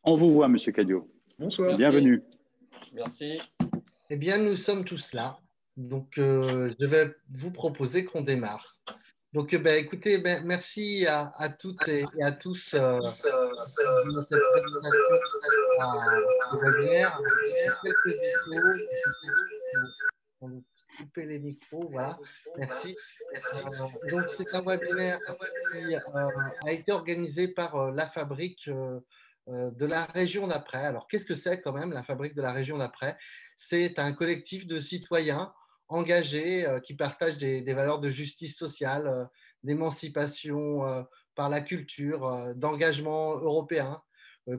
On vous voit, Monsieur Cadio. Bonsoir. Merci, Bienvenue. merci. Eh bien, nous sommes tous là. Donc, je vais vous proposer qu'on démarre. Donc, écoutez, merci à toutes et à tous de cette présentation au webinaire. Quelques vidéos. On va couper les micros. Voilà. Merci. Donc, c'est un webinaire qui a été organisé par la Fabrique de la région d'après. Alors, qu'est-ce que c'est quand même la Fabrique de la région d'après? C'est un collectif de citoyens engagés qui partagent des valeurs de justice sociale, d'émancipation par la culture, d'engagement européen,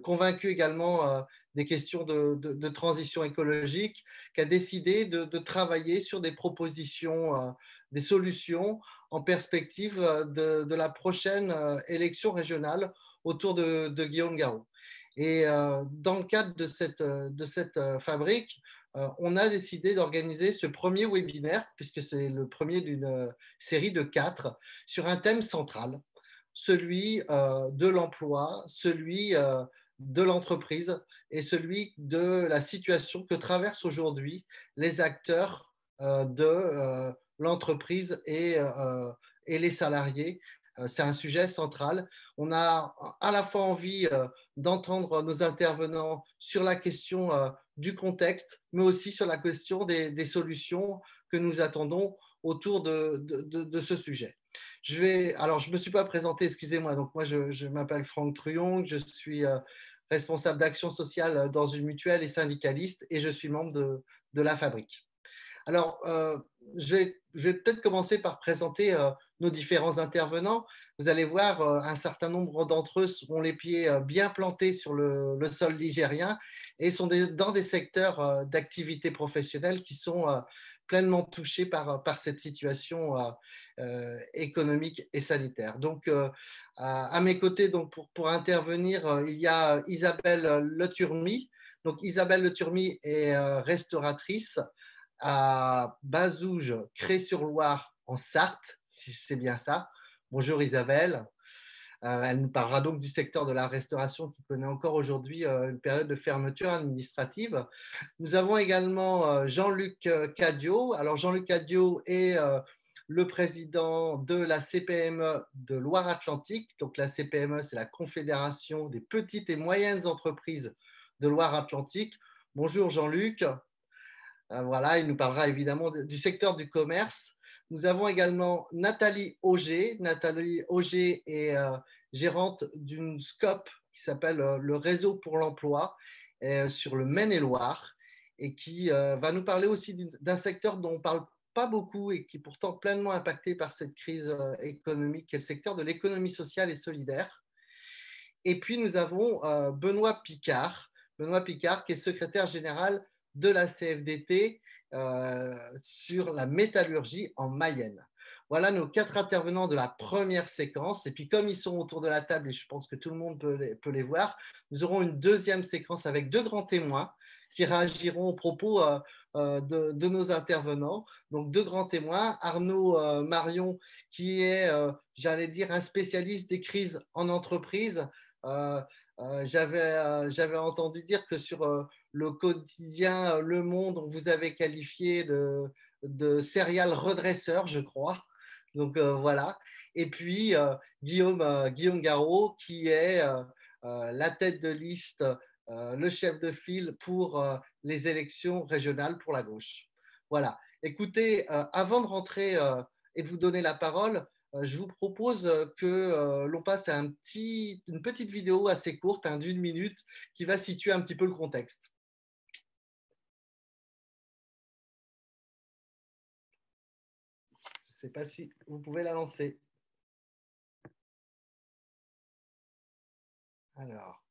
convaincus également des questions de transition écologique, qui a décidé de travailler sur des propositions, des solutions en perspective de la prochaine élection régionale autour de Guillaume Garot. Et dans le cadre de cette fabrique, on a décidé d'organiser ce premier webinaire, puisque c'est le premier d'une série de 4, sur un thème central, celui de l'emploi, celui de l'entreprise et celui de la situation que traversent aujourd'hui les acteurs de l'entreprise et les salariés. C'est un sujet central. On a à la fois envie d'entendre nos intervenants sur la question du contexte, mais aussi sur la question des solutions que nous attendons autour de ce sujet. Alors, je ne me suis pas présenté, excusez-moi. Donc, moi, je m'appelle Franck Truong, je suis responsable d'action sociale dans une mutuelle et syndicaliste, et je suis membre de la Fabrique. Alors, je vais peut-être commencer par présenter nos différents intervenants. Vous allez voir, un certain nombre d'entre eux ont les pieds bien plantés sur le sol ligérien et sont dans des secteurs d'activité professionnelle qui sont pleinement touchés par cette situation économique et sanitaire. Donc, à mes côtés, donc, pour intervenir, il y a Isabelle Le Turmy. Donc, Isabelle Le Turmy est restauratrice à Bazouges, Cré-sur-Loire, en Sarthe, si c'est bien ça. Bonjour Isabelle. Elle nous parlera donc du secteur de la restauration qui connaît encore aujourd'hui une période de fermeture administrative. Nous avons également Jean-Luc Cadio. Alors Jean-Luc Cadio est le président de la CPME de Loire-Atlantique. Donc la CPME, c'est la Confédération des petites et moyennes entreprises de Loire-Atlantique. Bonjour Jean-Luc. Voilà, il nous parlera évidemment du secteur du commerce. Nous avons également Nathalie Auger. Nathalie Auger est gérante d'une SCOP qui s'appelle le Réseau pour l'emploi sur le Maine-et-Loire et qui va nous parler aussi d'un secteur dont on ne parle pas beaucoup et qui est pourtant pleinement impacté par cette crise économique, qui est le secteur de l'économie sociale et solidaire. Et puis nous avons Benoît Picard. Benoît Picard qui est secrétaire général de la CFDT sur la métallurgie en Mayenne. Voilà nos 4 intervenants de la première séquence. Et puis comme ils sont autour de la table, et je pense que tout le monde peut les voir, nous aurons une deuxième séquence avec 2 grands témoins qui réagiront aux propos de nos intervenants. Donc 2 grands témoins, Arnaud Marion, qui est, j'allais dire, un spécialiste des crises en entreprise. J'avais entendu dire que sur le quotidien Le Monde, on vous avait qualifié de serial redresseur, je crois. Donc voilà. Et puis Guillaume Garot, qui est la tête de liste, le chef de file pour les élections régionales pour la gauche. Voilà. Écoutez, avant de rentrer et de vous donner la parole, je vous propose que l'on passe à une petite vidéo assez courte, d'1 minute, qui va situer un petit peu le contexte. Je ne sais pas si vous pouvez la lancer. Alors.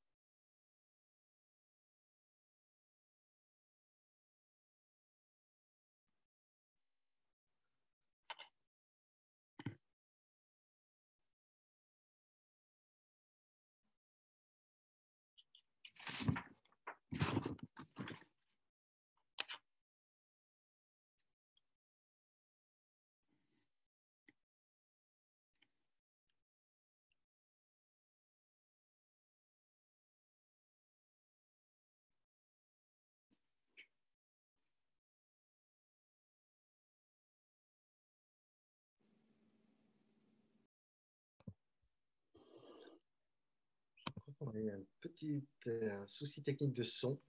On a eu un petit souci technique de son,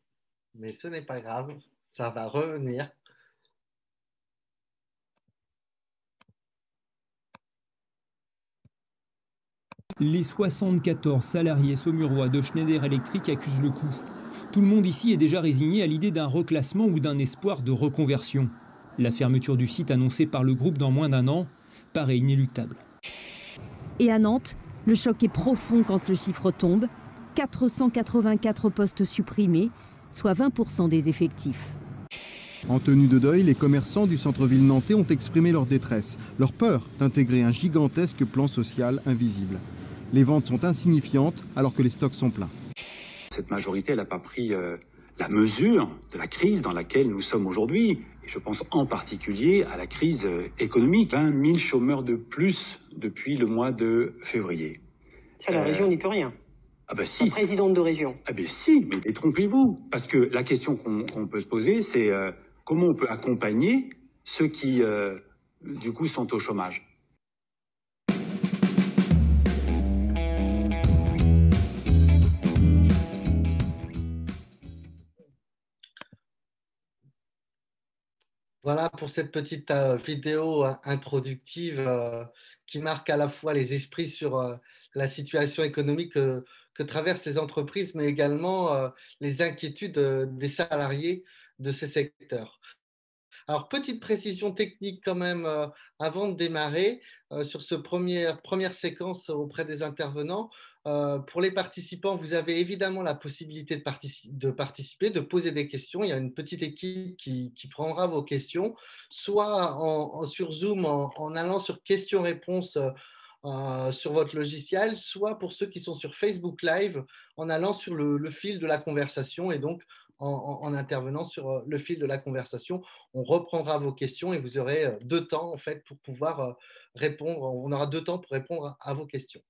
mais ce n'est pas grave, ça va revenir. Les 74 salariés saumurois de Schneider Electric accusent le coup. Tout le monde ici est déjà résigné à l'idée d'un reclassement ou d'un espoir de reconversion. La fermeture du site annoncée par le groupe dans moins d'un an paraît inéluctable. Et à Nantes, le choc est profond quand le chiffre tombe. 484 postes supprimés, soit 20% des effectifs. En tenue de deuil, les commerçants du centre-ville nantais ont exprimé leur détresse, leur peur d'intégrer un gigantesque plan social invisible. Les ventes sont insignifiantes alors que les stocks sont pleins. Cette majorité, elle n'a pas pris la mesure de la crise dans laquelle nous sommes aujourd'hui. Et je pense en particulier à la crise économique. 20 000 chômeurs de plus depuis le mois de février. Ça, la région n'y peut rien. Ah ben si. La présidente de région. Ah ben si, mais détrompez-vous. Parce que la question qu'on peut se poser, c'est comment on peut accompagner ceux qui, du coup, sont au chômage. Voilà pour cette petite vidéo introductive qui marque à la fois les esprits sur la situation économique que traversent les entreprises, mais également les inquiétudes des salariés de ces secteurs. Alors, petite précision technique quand même avant de démarrer sur ce première séquence auprès des intervenants. Pour les participants, vous avez évidemment la possibilité de participer, de poser des questions. Il y a une petite équipe qui prendra vos questions, soit sur Zoom en allant sur questions-réponses sur votre logiciel, soit pour ceux qui sont sur Facebook Live en allant sur le fil de la conversation et donc en intervenant sur le fil de la conversation. On reprendra vos questions et vous aurez 2 temps en fait pour pouvoir répondre. On aura 2 temps pour répondre à vos questions.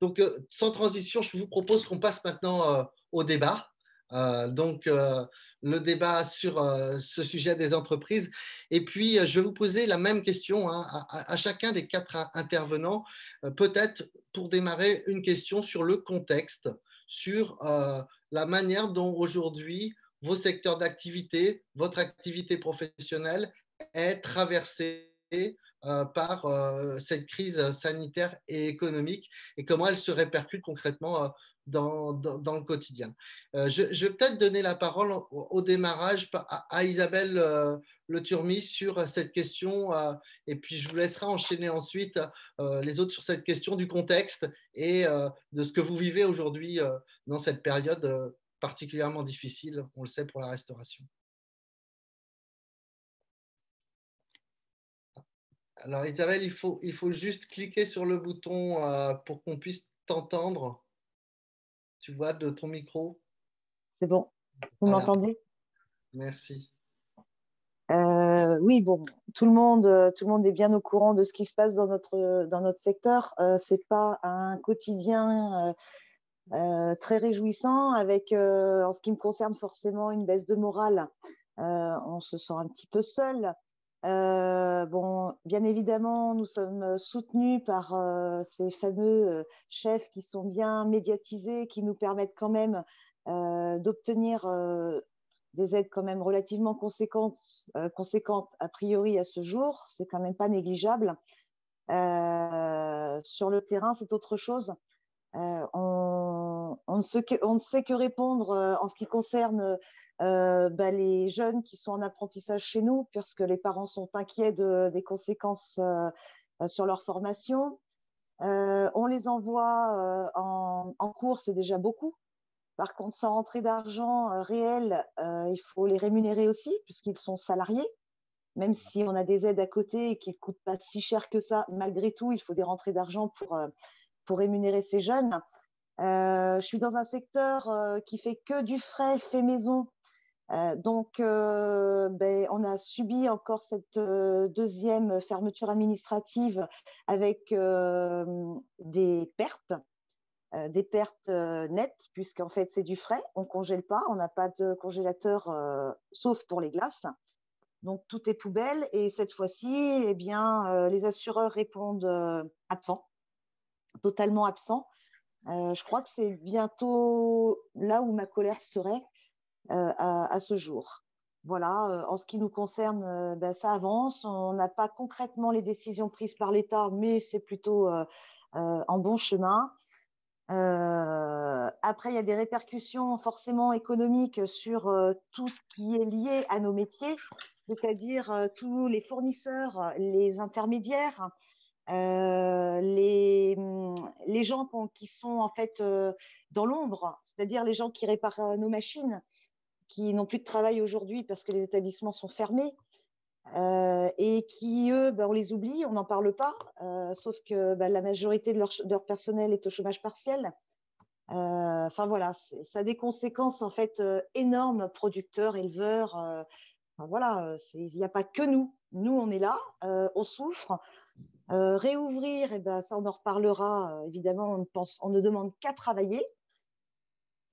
Donc, sans transition, je vous propose qu'on passe maintenant au débat. Donc, le débat sur ce sujet des entreprises. Et puis, je vais vous poser la même question à chacun des 4 intervenants. Peut-être pour démarrer, une question sur le contexte, sur la manière dont aujourd'hui vos secteurs d'activité, votre activité professionnelle est traversée par cette crise sanitaire et économique et comment elle se répercute concrètement dans le quotidien. Je vais peut-être donner la parole au démarrage à Isabelle Le Turmis sur cette question et puis je vous laisserai enchaîner ensuite les autres sur cette question du contexte et de ce que vous vivez aujourd'hui dans cette période particulièrement difficile, on le sait, pour la restauration. Alors Isabelle, il faut juste cliquer sur le bouton pour qu'on puisse t'entendre. Tu vois, de ton micro. C'est bon. Vous Voilà. m'entendez? Merci. Oui, bon, tout le monde est bien au courant de ce qui se passe dans notre secteur. C'est pas un quotidien très réjouissant avec, en ce qui me concerne, forcément une baisse de morale. On se sent un petit peu seul. Bon, bien évidemment, nous sommes soutenus par ces fameux chefs qui sont bien médiatisés, qui nous permettent quand même d'obtenir des aides quand même relativement conséquentes a priori à ce jour. C'est quand même pas négligeable. Sur le terrain, c'est autre chose. On ne sait que répondre en ce qui concerne les jeunes qui sont en apprentissage chez nous, puisque les parents sont inquiets des conséquences sur leur formation. On les envoie en cours, c'est déjà beaucoup. Par contre, sans rentrée d'argent réel, il faut les rémunérer aussi, puisqu'ils sont salariés. Même si on a des aides à côté et qui ne coûtent pas si cher que ça, malgré tout, il faut des rentrées d'argent pour rémunérer ces jeunes. Je suis dans un secteur qui fait que du frais fait maison. Donc, on a subi encore cette deuxième fermeture administrative avec des pertes nettes, puisqu'en fait, c'est du frais. On ne congèle pas, on n'a pas de congélateur, sauf pour les glaces. Donc, tout est poubelle. Et cette fois-ci, eh bien, les assureurs répondent absents, totalement absents. Je crois que c'est bientôt là où ma colère serait à ce jour. Voilà, en ce qui nous concerne, ben, ça avance. On n'a pas concrètement les décisions prises par l'État, mais c'est plutôt en bon chemin. Après, il y a des répercussions forcément économiques sur tout ce qui est lié à nos métiers, c'est-à-dire tous les fournisseurs, les intermédiaires, les gens qui sont en fait dans l'ombre, c'est-à-dire les gens qui réparent nos machines, qui n'ont plus de travail aujourd'hui parce que les établissements sont fermés. Et qui, eux, ben, on les oublie, on n'en parle pas, sauf que ben, la majorité de leur personnel est au chômage partiel. Enfin voilà, ça a des conséquences en fait énormes, producteurs, éleveurs. Enfin, voilà, il n'y a pas que nous. Nous, on est là, on souffre. Réouvrir, eh ben, ça on en reparlera. Évidemment, on ne demande qu'à travailler.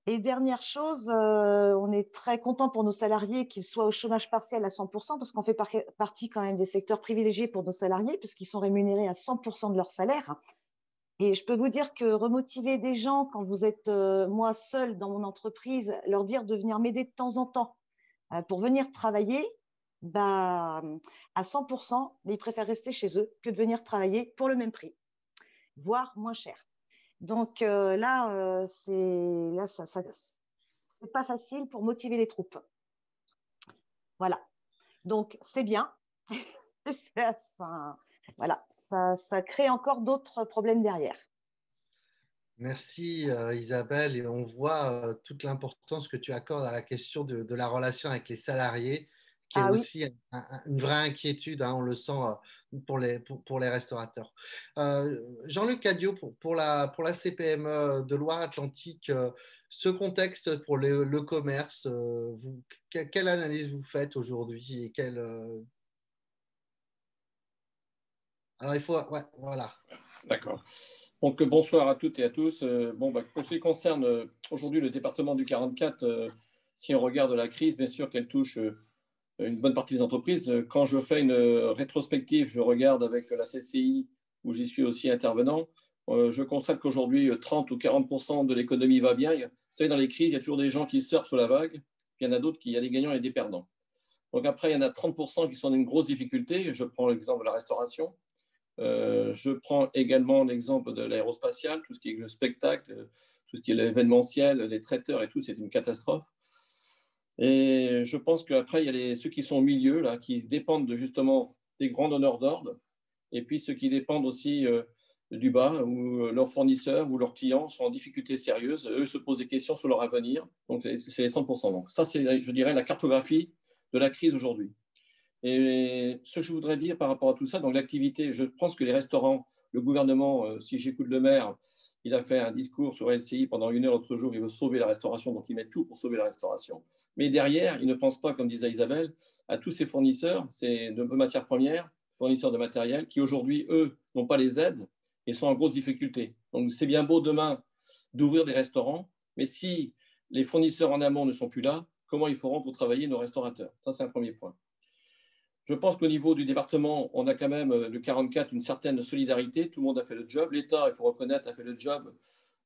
Et dernière chose, on est très content pour nos salariés qu'ils soient au chômage partiel à 100%, parce qu'on fait partie quand même des secteurs privilégiés pour nos salariés, puisqu'ils sont rémunérés à 100% de leur salaire. Et je peux vous dire que remotiver des gens, quand vous êtes, moi, seule dans mon entreprise, leur dire de venir m'aider de temps en temps pour venir travailler, bah, à 100%, ils préfèrent rester chez eux que de venir travailler pour le même prix, voire moins cher. Donc là, c'est pas facile pour motiver les troupes. Voilà. Donc c'est bien. Voilà, ça crée encore d'autres problèmes derrière. Merci Isabelle, et on voit toute l'importance que tu accordes à la question de la relation avec les salariés, qui est Ah oui. aussi une vraie inquiétude, hein, on le sent pour les restaurateurs. Jean-Luc Cadio, pour la CPME de Loire-Atlantique, ce contexte pour le commerce, quelle analyse vous faites aujourd'hui et Alors il faut, ouais, voilà. D'accord. Donc, bonsoir à toutes et à tous. Pour ce qui concerne aujourd'hui le département du 44, si on regarde la crise, bien sûr qu'elle touche une bonne partie des entreprises. Quand je fais une rétrospective, je regarde avec la CCI, où j'y suis aussi intervenant, je constate qu'aujourd'hui, 30 ou 40% de l'économie va bien. Vous savez, dans les crises, il y a toujours des gens qui surfent sur la vague, puis il y en a d'autres qui, il y a des gagnants et des perdants. Donc après, il y en a 30% qui sont dans une grosse difficulté. Je prends l'exemple de la restauration. Je prends également l'exemple de l'aérospatial, tout ce qui est le spectacle, tout ce qui est l'événementiel, les traiteurs et tout, c'est une catastrophe. Et je pense qu'après, il y a ceux qui sont au milieu, là, qui dépendent justement des grands donneurs d'ordre, et puis ceux qui dépendent aussi du bas, où leurs fournisseurs ou leurs clients sont en difficulté sérieuse. Eux se posent des questions sur leur avenir. Donc, c'est les 30%. Donc, ça, c'est, je dirais, la cartographie de la crise aujourd'hui. Et ce que je voudrais dire par rapport à tout ça, donc l'activité, je pense que les restaurants, le gouvernement, si j'écoute le maire, il a fait un discours sur LCI pendant 1 heure l'autre jour, il veut sauver la restauration, donc il met tout pour sauver la restauration. Mais derrière, il ne pense pas, comme disait Isabelle, à tous ces fournisseurs de matières premières, fournisseurs de matériel, qui aujourd'hui, eux, n'ont pas les aides et sont en grosse difficulté. Donc c'est bien beau demain d'ouvrir des restaurants, mais si les fournisseurs en amont ne sont plus là, comment ils feront pour travailler nos restaurateurs? Ça, c'est un premier point. Je pense qu'au niveau du département, on a quand même, le 44, une certaine solidarité. Tout le monde a fait le job. L'État, il faut reconnaître, a fait le job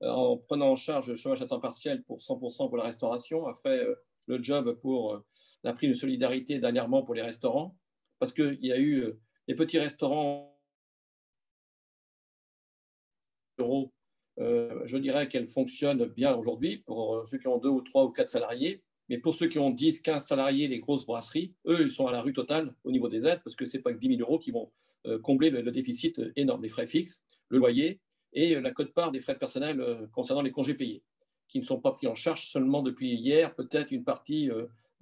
en prenant en charge le chômage à temps partiel pour 100% pour la restauration, a fait le job pour la prime de solidarité dernièrement pour les restaurants. Parce qu'il y a eu les petits restaurants euros. Je dirais qu'elles fonctionnent bien aujourd'hui pour ceux qui ont 2 ou 3 ou 4 salariés. Mais pour ceux qui ont 10, 15 salariés, les grosses brasseries, eux, ils sont à la rue totale au niveau des aides parce que ce n'est pas que 10 000 euros qui vont combler le déficit énorme des frais fixes, le loyer et la quote-part des frais personnels concernant les congés payés, qui ne sont pas pris en charge seulement depuis hier, peut-être une partie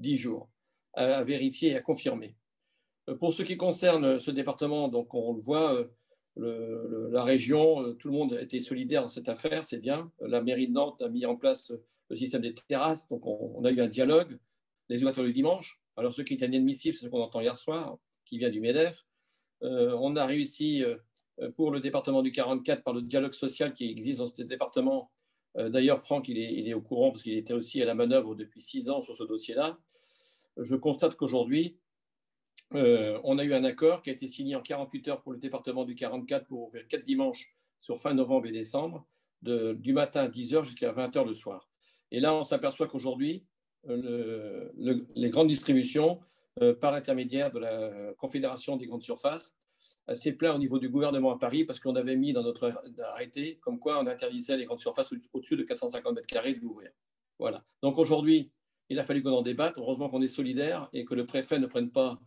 10 jours, à vérifier et à confirmer. Pour ce qui concerne ce département, donc on le voit, la région, tout le monde a été solidaire dans cette affaire, c'est bien. La mairie de Nantes a mis en place le système des terrasses, donc on a eu un dialogue, les ouvertures du dimanche. Alors ce qui est inadmissible, c'est ce qu'on entend hier soir, qui vient du MEDEF. On a réussi pour le département du 44 par le dialogue social qui existe dans ce département. D'ailleurs, Franck, il est au courant parce qu'il était aussi à la manœuvre depuis 6 ans sur ce dossier-là. Je constate qu'aujourd'hui, on a eu un accord qui a été signé en 48 heures pour le département du 44 pour ouvrir 4 dimanches sur fin novembre et décembre. du matin à 10h jusqu'à 20h le soir. Et là, on s'aperçoit qu'aujourd'hui, les grandes distributions, par l'intermédiaire de la Confédération des grandes surfaces, s'est plaint au niveau du gouvernement à Paris parce qu'on avait mis dans notre arrêté comme quoi on interdisait les grandes surfaces au-dessus de 450 mètres carrés d'ouvrir. Voilà. Donc aujourd'hui, il a fallu qu'on en débatte. Heureusement qu'on est solidaire et que le préfet ne prenne pas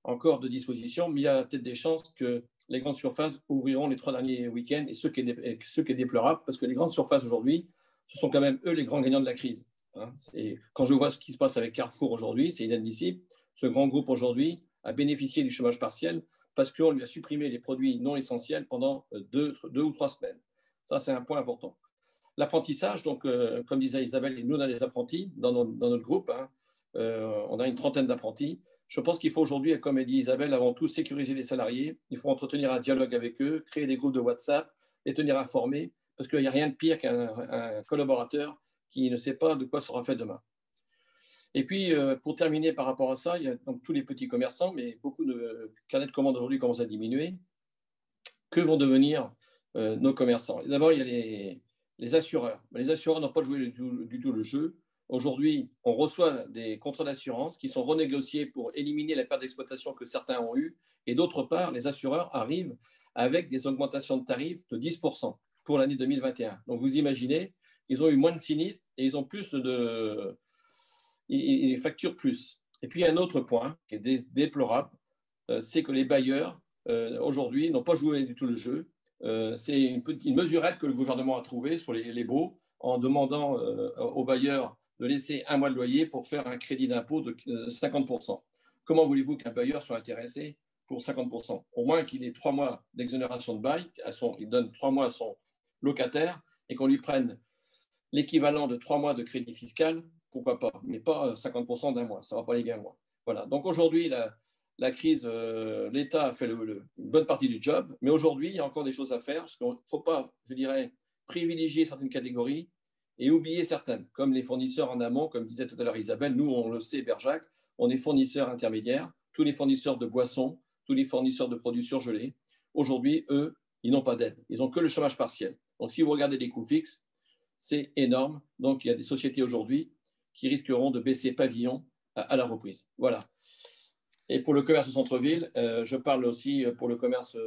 encore de dispositions, mais il y a peut-être des chances que les grandes surfaces ouvriront les 3 derniers week-ends, et ce qui est déplorable, parce que les grandes surfaces aujourd'hui, ce sont quand même eux les grands gagnants de la crise. Et quand je vois ce qui se passe avec Carrefour aujourd'hui, c'est inadmissible. Ce grand groupe aujourd'hui a bénéficié du chômage partiel parce qu'on lui a supprimé les produits non essentiels pendant 2 ou 3 semaines. Ça, c'est un point important. L'apprentissage, donc, comme disait Isabelle, nous, on a des apprentis dans notre groupe. On a une trentaine d'apprentis. Je pense qu'il faut aujourd'hui, comme a dit Isabelle, avant tout sécuriser les salariés. Il faut entretenir un dialogue avec eux, créer des groupes de WhatsApp, les tenir informés, parce qu'il n'y a rien de pire qu'un collaborateur qui ne sait pas de quoi sera fait demain. Et puis, pour terminer par rapport à ça, il y a donc tous les petits commerçants, mais beaucoup de carnets de commandes aujourd'hui commencent à diminuer. Que vont devenir nos commerçants? D'abord, il y a les assureurs. Les assureurs n'ont pas joué du tout le jeu. Aujourd'hui, on reçoit des contrats d'assurance qui sont renégociés pour éliminer la perte d'exploitation que certains ont eue. Et d'autre part, les assureurs arrivent avec des augmentations de tarifs de 10% pour l'année 2021. Donc, vous imaginez, ils ont eu moins de sinistres et ils ont plus de... Ils facturent plus. Et puis, un autre point qui est déplorable, c'est que les bailleurs, aujourd'hui, n'ont pas joué du tout le jeu. C'est une mesurette que le gouvernement a trouvée sur les baux en demandant aux bailleurs de laisser 1 mois de loyer pour faire un crédit d'impôt de 50%. Comment voulez-vous qu'un bailleur soit intéressé pour 50%? Au moins qu'il ait 3 mois d'exonération de bail, il donne 3 mois à son locataire et qu'on lui prenne l'équivalent de 3 mois de crédit fiscal, pourquoi pas, mais pas 50% d'un mois, ça ne va pas aller bien loin. Voilà. Donc aujourd'hui, la crise, l'État a fait une bonne partie du job, mais aujourd'hui, il y a encore des choses à faire, parce qu'il ne faut pas, je dirais, privilégier certaines catégories et oublier certaines, comme les fournisseurs en amont, comme disait tout à l'heure Isabelle. Nous, on le sait, Berjac, on est fournisseurs intermédiaires, tous les fournisseurs de boissons, tous les fournisseurs de produits surgelés. Aujourd'hui, eux, ils n'ont pas d'aide, ils n'ont que le chômage partiel. Donc, si vous regardez les coûts fixes, c'est énorme. Donc, il y a des sociétés aujourd'hui qui risqueront de baisser pavillon à la reprise. Voilà. Et pour le commerce au centre-ville, je parle aussi pour le commerce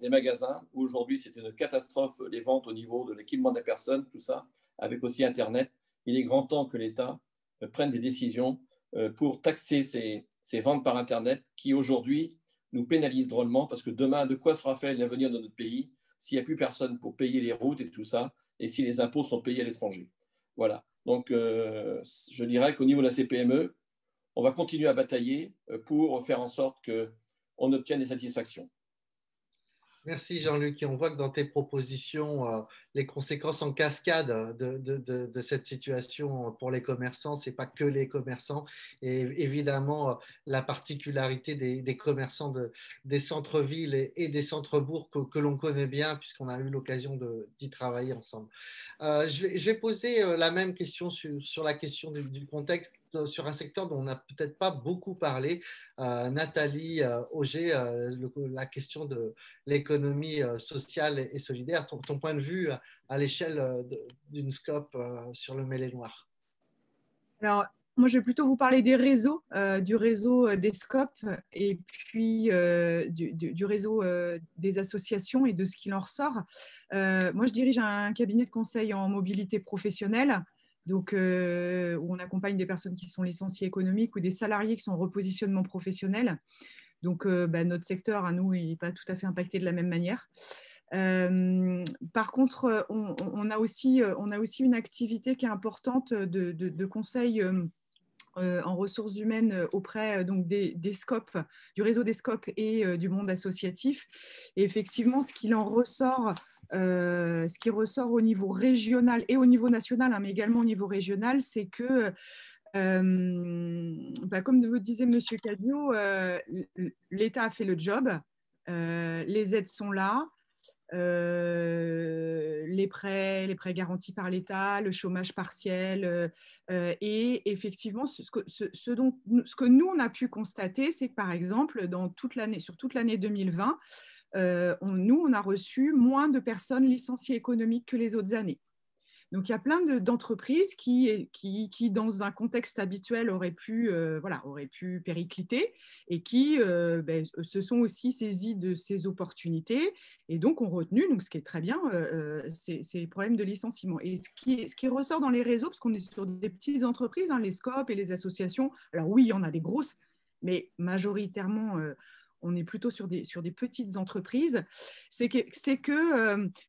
des magasins, où aujourd'hui, c'est une catastrophe, les ventes au niveau de l'équipement des personnes, tout ça, avec aussi Internet. Il est grand temps que l'État prenne des décisions pour taxer ces ventes par Internet qui, aujourd'hui, nous pénalisent drôlement, parce que demain, de quoi sera fait l'avenir de notre pays s'il n'y a plus personne pour payer les routes et tout ça, et si les impôts sont payés à l'étranger. Voilà. Donc, je dirais qu'au niveau de la CPME, on va continuer à batailler pour faire en sorte qu'on obtienne des satisfactions. Merci Jean-Luc. Et on voit que dans tes propositions, les conséquences en cascade de cette situation pour les commerçants, ce n'est pas que les commerçants. Et évidemment, la particularité des commerçants des centres-villes et des centres-bourgs que l'on connaît bien, puisqu'on a eu l'occasion d'y travailler ensemble. Je vais poser la même question sur la question du contexte, sur un secteur dont on n'a peut-être pas beaucoup parlé. Nathalie Auger, la question de l'économie sociale et solidaire, ton point de vue à l'échelle d'une SCOP sur le Maine-et-Loire. Alors, moi, je vais plutôt vous parler des réseaux, du réseau des SCOP et puis du réseau des associations et de ce qu'il en ressort. Moi, je dirige un cabinet de conseil en mobilité professionnelle, donc, où on accompagne des personnes qui sont licenciées économiques ou des salariés qui sont en repositionnement professionnel. Donc, notre secteur, à nous, il n'est pas tout à fait impacté de la même manière. Par contre, on a aussi une activité qui est importante de conseil en ressources humaines auprès donc des SCOP, du réseau des SCOP et du monde associatif. Et effectivement, ce qui ressort au niveau régional et au niveau national, mais également au niveau régional, c'est que comme vous disait M. Cadio, l'État a fait le job, les aides sont là, les prêts garantis par l'État, le chômage partiel, et effectivement, ce que nous, on a pu constater, c'est que par exemple, sur toute l'année 2020, nous, on a reçu moins de personnes licenciées économiques que les autres années. Donc, il y a plein d'entreprises qui, dans un contexte habituel, auraient pu péricliter et qui se sont aussi saisies de ces opportunités et donc ont retenu, donc, ce qui est très bien, ces problèmes de licenciement. Et ce qui ressort dans les réseaux, parce qu'on est sur des petites entreprises, hein, les SCOP et les associations, alors oui, il y en a des grosses, mais majoritairement, on est plutôt sur des petites entreprises, c'est que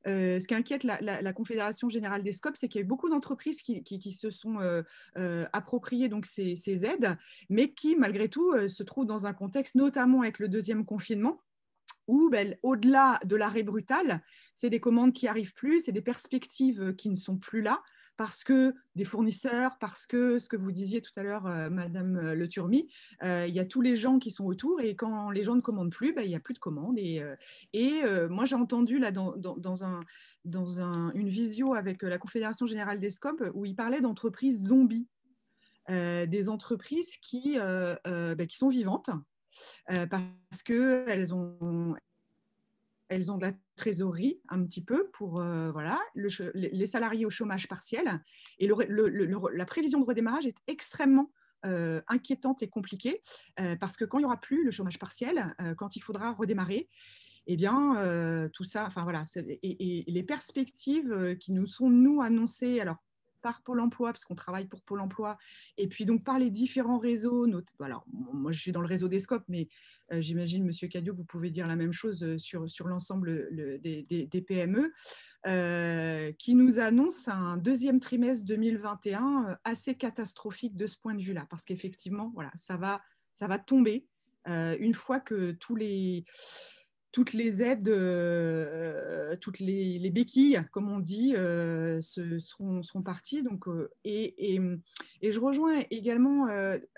ce qui inquiète la Confédération générale des SCOP, c'est qu'il y a eu beaucoup d'entreprises qui se sont appropriées donc ces aides, mais qui, malgré tout, se trouvent dans un contexte, notamment avec le deuxième confinement, où, au-delà de l'arrêt brutal, c'est des commandes qui n'arrivent plus, c'est des perspectives qui ne sont plus là, parce que des fournisseurs, parce que ce que vous disiez tout à l'heure, Madame Le Turmi, il y a tous les gens qui sont autour et quand les gens ne commandent plus, il n'y a plus de commandes. Moi, j'ai entendu là, une visio avec la Confédération générale des SCOP où ils parlaient d'entreprises zombies, des entreprises qui sont vivantes parce qu'elles ont de la trésorerie un petit peu pour les salariés au chômage partiel. Et la prévision de redémarrage est extrêmement inquiétante et compliquée parce que quand il n'y aura plus le chômage partiel, quand il faudra redémarrer, eh bien, tout ça, enfin voilà, et les perspectives qui nous sont, nous, annoncées, alors par Pôle emploi, parce qu'on travaille pour Pôle emploi, et puis donc par les différents réseaux. Alors, moi, je suis dans le réseau des SCOP, mais j'imagine, Monsieur Cadio, vous pouvez dire la même chose sur l'ensemble des PME, qui nous annonce un deuxième trimestre 2021 assez catastrophique de ce point de vue-là, parce qu'effectivement, voilà, ça va tomber une fois que toutes les aides, toutes les béquilles, comme on dit, seront parties. Donc, et je rejoins également,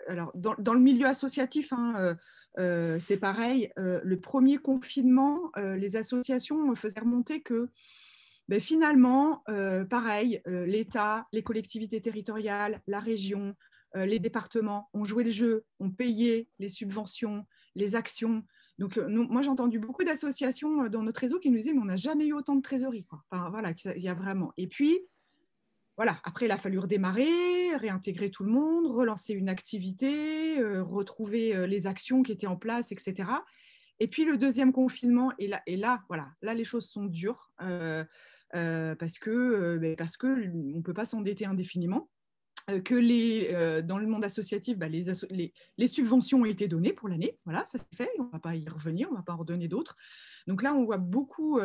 alors dans le milieu associatif, hein, c'est pareil, le premier confinement, les associations faisaient remonter que finalement, pareil, l'État, les collectivités territoriales, la région, les départements ont joué le jeu, ont payé les subventions, les actions. Donc, moi, j'ai entendu beaucoup d'associations dans notre réseau qui nous disaient, mais on n'a jamais eu autant de trésorerie, quoi. Enfin, voilà, il y a vraiment. Et puis, voilà, après, il a fallu redémarrer, réintégrer tout le monde, relancer une activité, retrouver les actions qui étaient en place, etc. Et puis, le deuxième confinement, et là, voilà, là, les choses sont dures parce qu'on ne peut pas s'endetter indéfiniment. Que dans le monde associatif, les subventions ont été données pour l'année. Voilà, ça s'est fait. On ne va pas y revenir, on ne va pas en redonner d'autres. Donc là, on voit beaucoup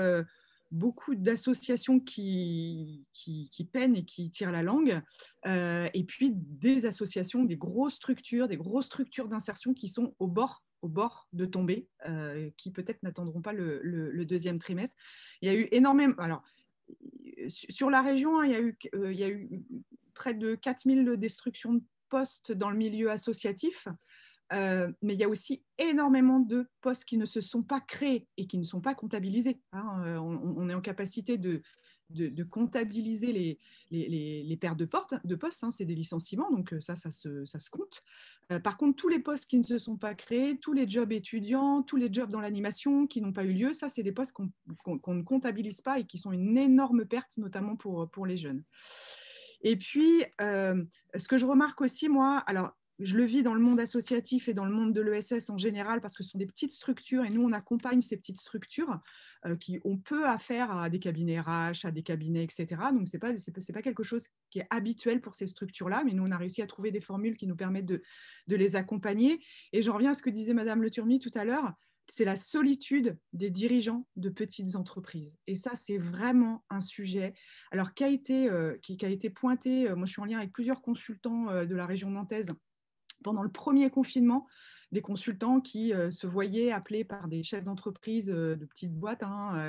d'associations qui peinent et qui tirent la langue. Et puis des associations, des grosses structures d'insertion qui sont au bord de tomber, qui peut-être n'attendront pas le deuxième trimestre. Il y a eu énormément... Alors, sur la région, hein, il y a eu près de 4000 destructions de postes dans le milieu associatif, mais il y a aussi énormément de postes qui ne se sont pas créés et qui ne sont pas comptabilisés. Hein. On est en capacité de comptabiliser les pertes de postes, hein, c'est des licenciements, donc ça se compte. Par contre, tous les postes qui ne se sont pas créés, tous les jobs étudiants, tous les jobs dans l'animation qui n'ont pas eu lieu, ça, c'est des postes qu'on ne comptabilise pas et qui sont une énorme perte, notamment pour les jeunes. Et puis, ce que je remarque aussi, moi, alors, je le vis dans le monde associatif et dans le monde de l'ESS en général, parce que ce sont des petites structures et nous, on accompagne ces petites structures qui ont peu affaire à des cabinets RH, à des cabinets, etc. Donc, ce n'est pas quelque chose qui est habituel pour ces structures-là, mais nous, on a réussi à trouver des formules qui nous permettent de les accompagner. Et j'en reviens à ce que disait Madame Le Turmi tout à l'heure, c'est la solitude des dirigeants de petites entreprises. Et ça, c'est vraiment un sujet alors, qui a été pointé. Moi, je suis en lien avec plusieurs consultants de la région nantaise pendant le premier confinement, des consultants qui se voyaient appelés par des chefs d'entreprise de petites boîtes,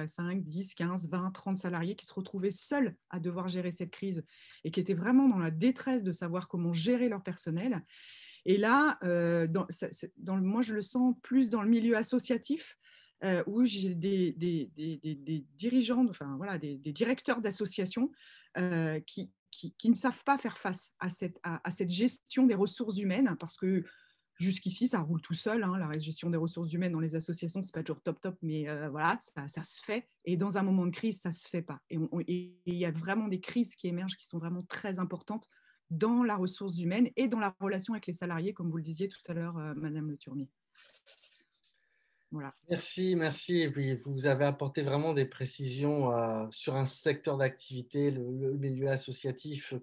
5, 10, 15, 20, 30 salariés, qui se retrouvaient seuls à devoir gérer cette crise et qui étaient vraiment dans la détresse de savoir comment gérer leur personnel. Et là, moi, je le sens plus dans le milieu associatif, où j'ai des dirigeants, enfin, voilà, des directeurs d'associations qui ne savent pas faire face à cette gestion des ressources humaines, parce que Jusqu'ici, ça roule tout seul, hein. La gestion des ressources humaines dans les associations, c'est pas toujours top, mais voilà, ça se fait. Et dans un moment de crise, ça se fait pas. Et il y a vraiment des crises qui émergent qui sont vraiment très importantes dans la ressource humaine et dans la relation avec les salariés, comme vous le disiez tout à l'heure, Madame Le Turmier. Voilà. Merci, merci. Et puis, vous avez apporté vraiment des précisions sur un secteur d'activité, le milieu associatif,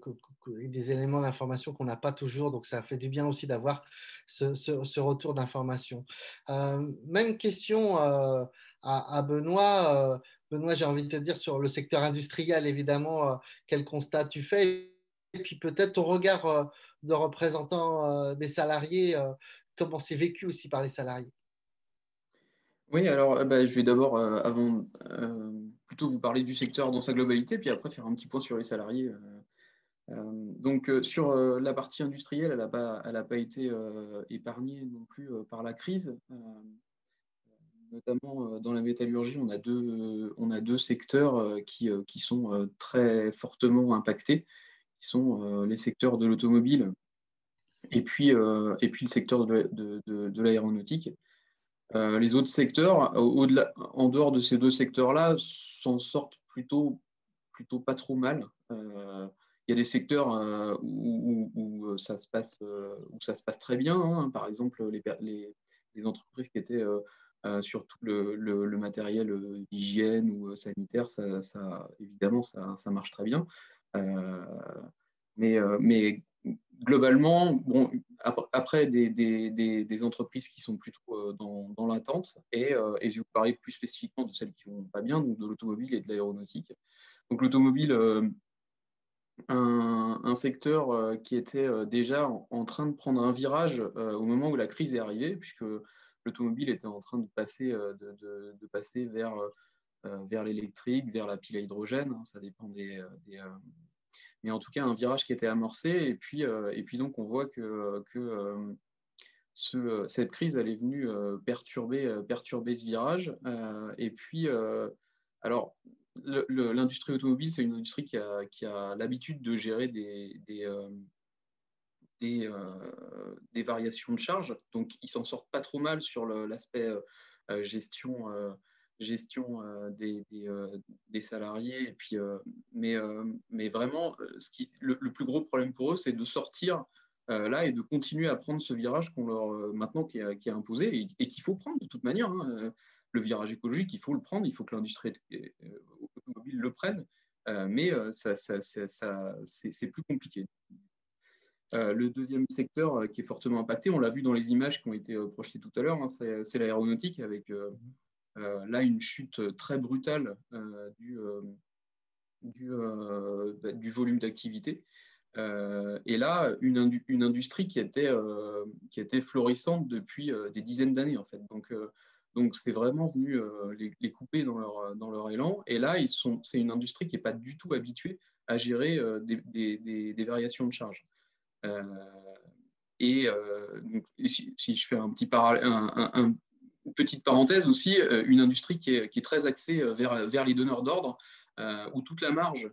et des éléments d'information qu'on n'a pas toujours. Donc, ça fait du bien aussi d'avoir ce retour d'information. Même question à Benoît. Benoît, j'ai envie de te dire sur le secteur industriel, évidemment, quel constat tu fais? Et puis peut-être ton regard de représentant des salariés, comment c'est vécu aussi par les salariés? Oui, alors je vais d'abord, avant, plutôt vous parler du secteur dans sa globalité, puis après faire un petit point sur les salariés. Donc, sur la partie industrielle, elle n'a pas été épargnée non plus par la crise. Notamment dans la métallurgie, on a deux secteurs qui sont très fortement impactés, qui sont les secteurs de l'automobile et puis le secteur de l'aéronautique. Les autres secteurs, en dehors de ces deux secteurs-là, s'en sortent plutôt pas trop mal. Il y a des secteurs où ça se passe très bien, hein. Par exemple, les entreprises qui étaient sur tout le matériel d'hygiène ou sanitaire, évidemment, ça marche très bien. Mais globalement, bon, après des entreprises qui sont plutôt dans l'attente, et je vais vous parler plus spécifiquement de celles qui ne vont pas bien, donc de l'automobile et de l'aéronautique. Donc l'automobile, un secteur qui était déjà en train de prendre un virage au moment où la crise est arrivée, puisque l'automobile était en train de passer, de passer vers l'électrique, vers la pile à hydrogène, hein, ça dépend mais en tout cas un virage qui était amorcé, et puis donc on voit que cette crise elle est venue perturber ce virage, et puis alors l'industrie automobile, c'est une industrie qui a l'habitude de gérer des variations de charge, donc ils s'en sortent pas trop mal sur l'aspect gestion des salariés. Et puis, mais vraiment, le plus gros problème pour eux, c'est de sortir là et de continuer à prendre ce virage qu'on leur maintenant qui est imposé et qu'il faut prendre de toute manière, hein. Le virage écologique, il faut le prendre, il faut que l'industrie automobile le prenne, mais c'est plus compliqué. Le deuxième secteur qui est fortement impacté, on l'a vu dans les images qui ont été projetées tout à l'heure, hein, c'est l'aéronautique, avec là une chute très brutale du volume d'activité. Et là, une industrie qui était florissante depuis des dizaines d'années, en fait. Donc c'est vraiment venu les couper dans leur élan. Et là, c'est une industrie qui n'est pas du tout habituée à gérer des variations de charge. Donc, si je fais un petit une petite parenthèse aussi, une industrie qui est très axée vers les donneurs d'ordre, où toute la marge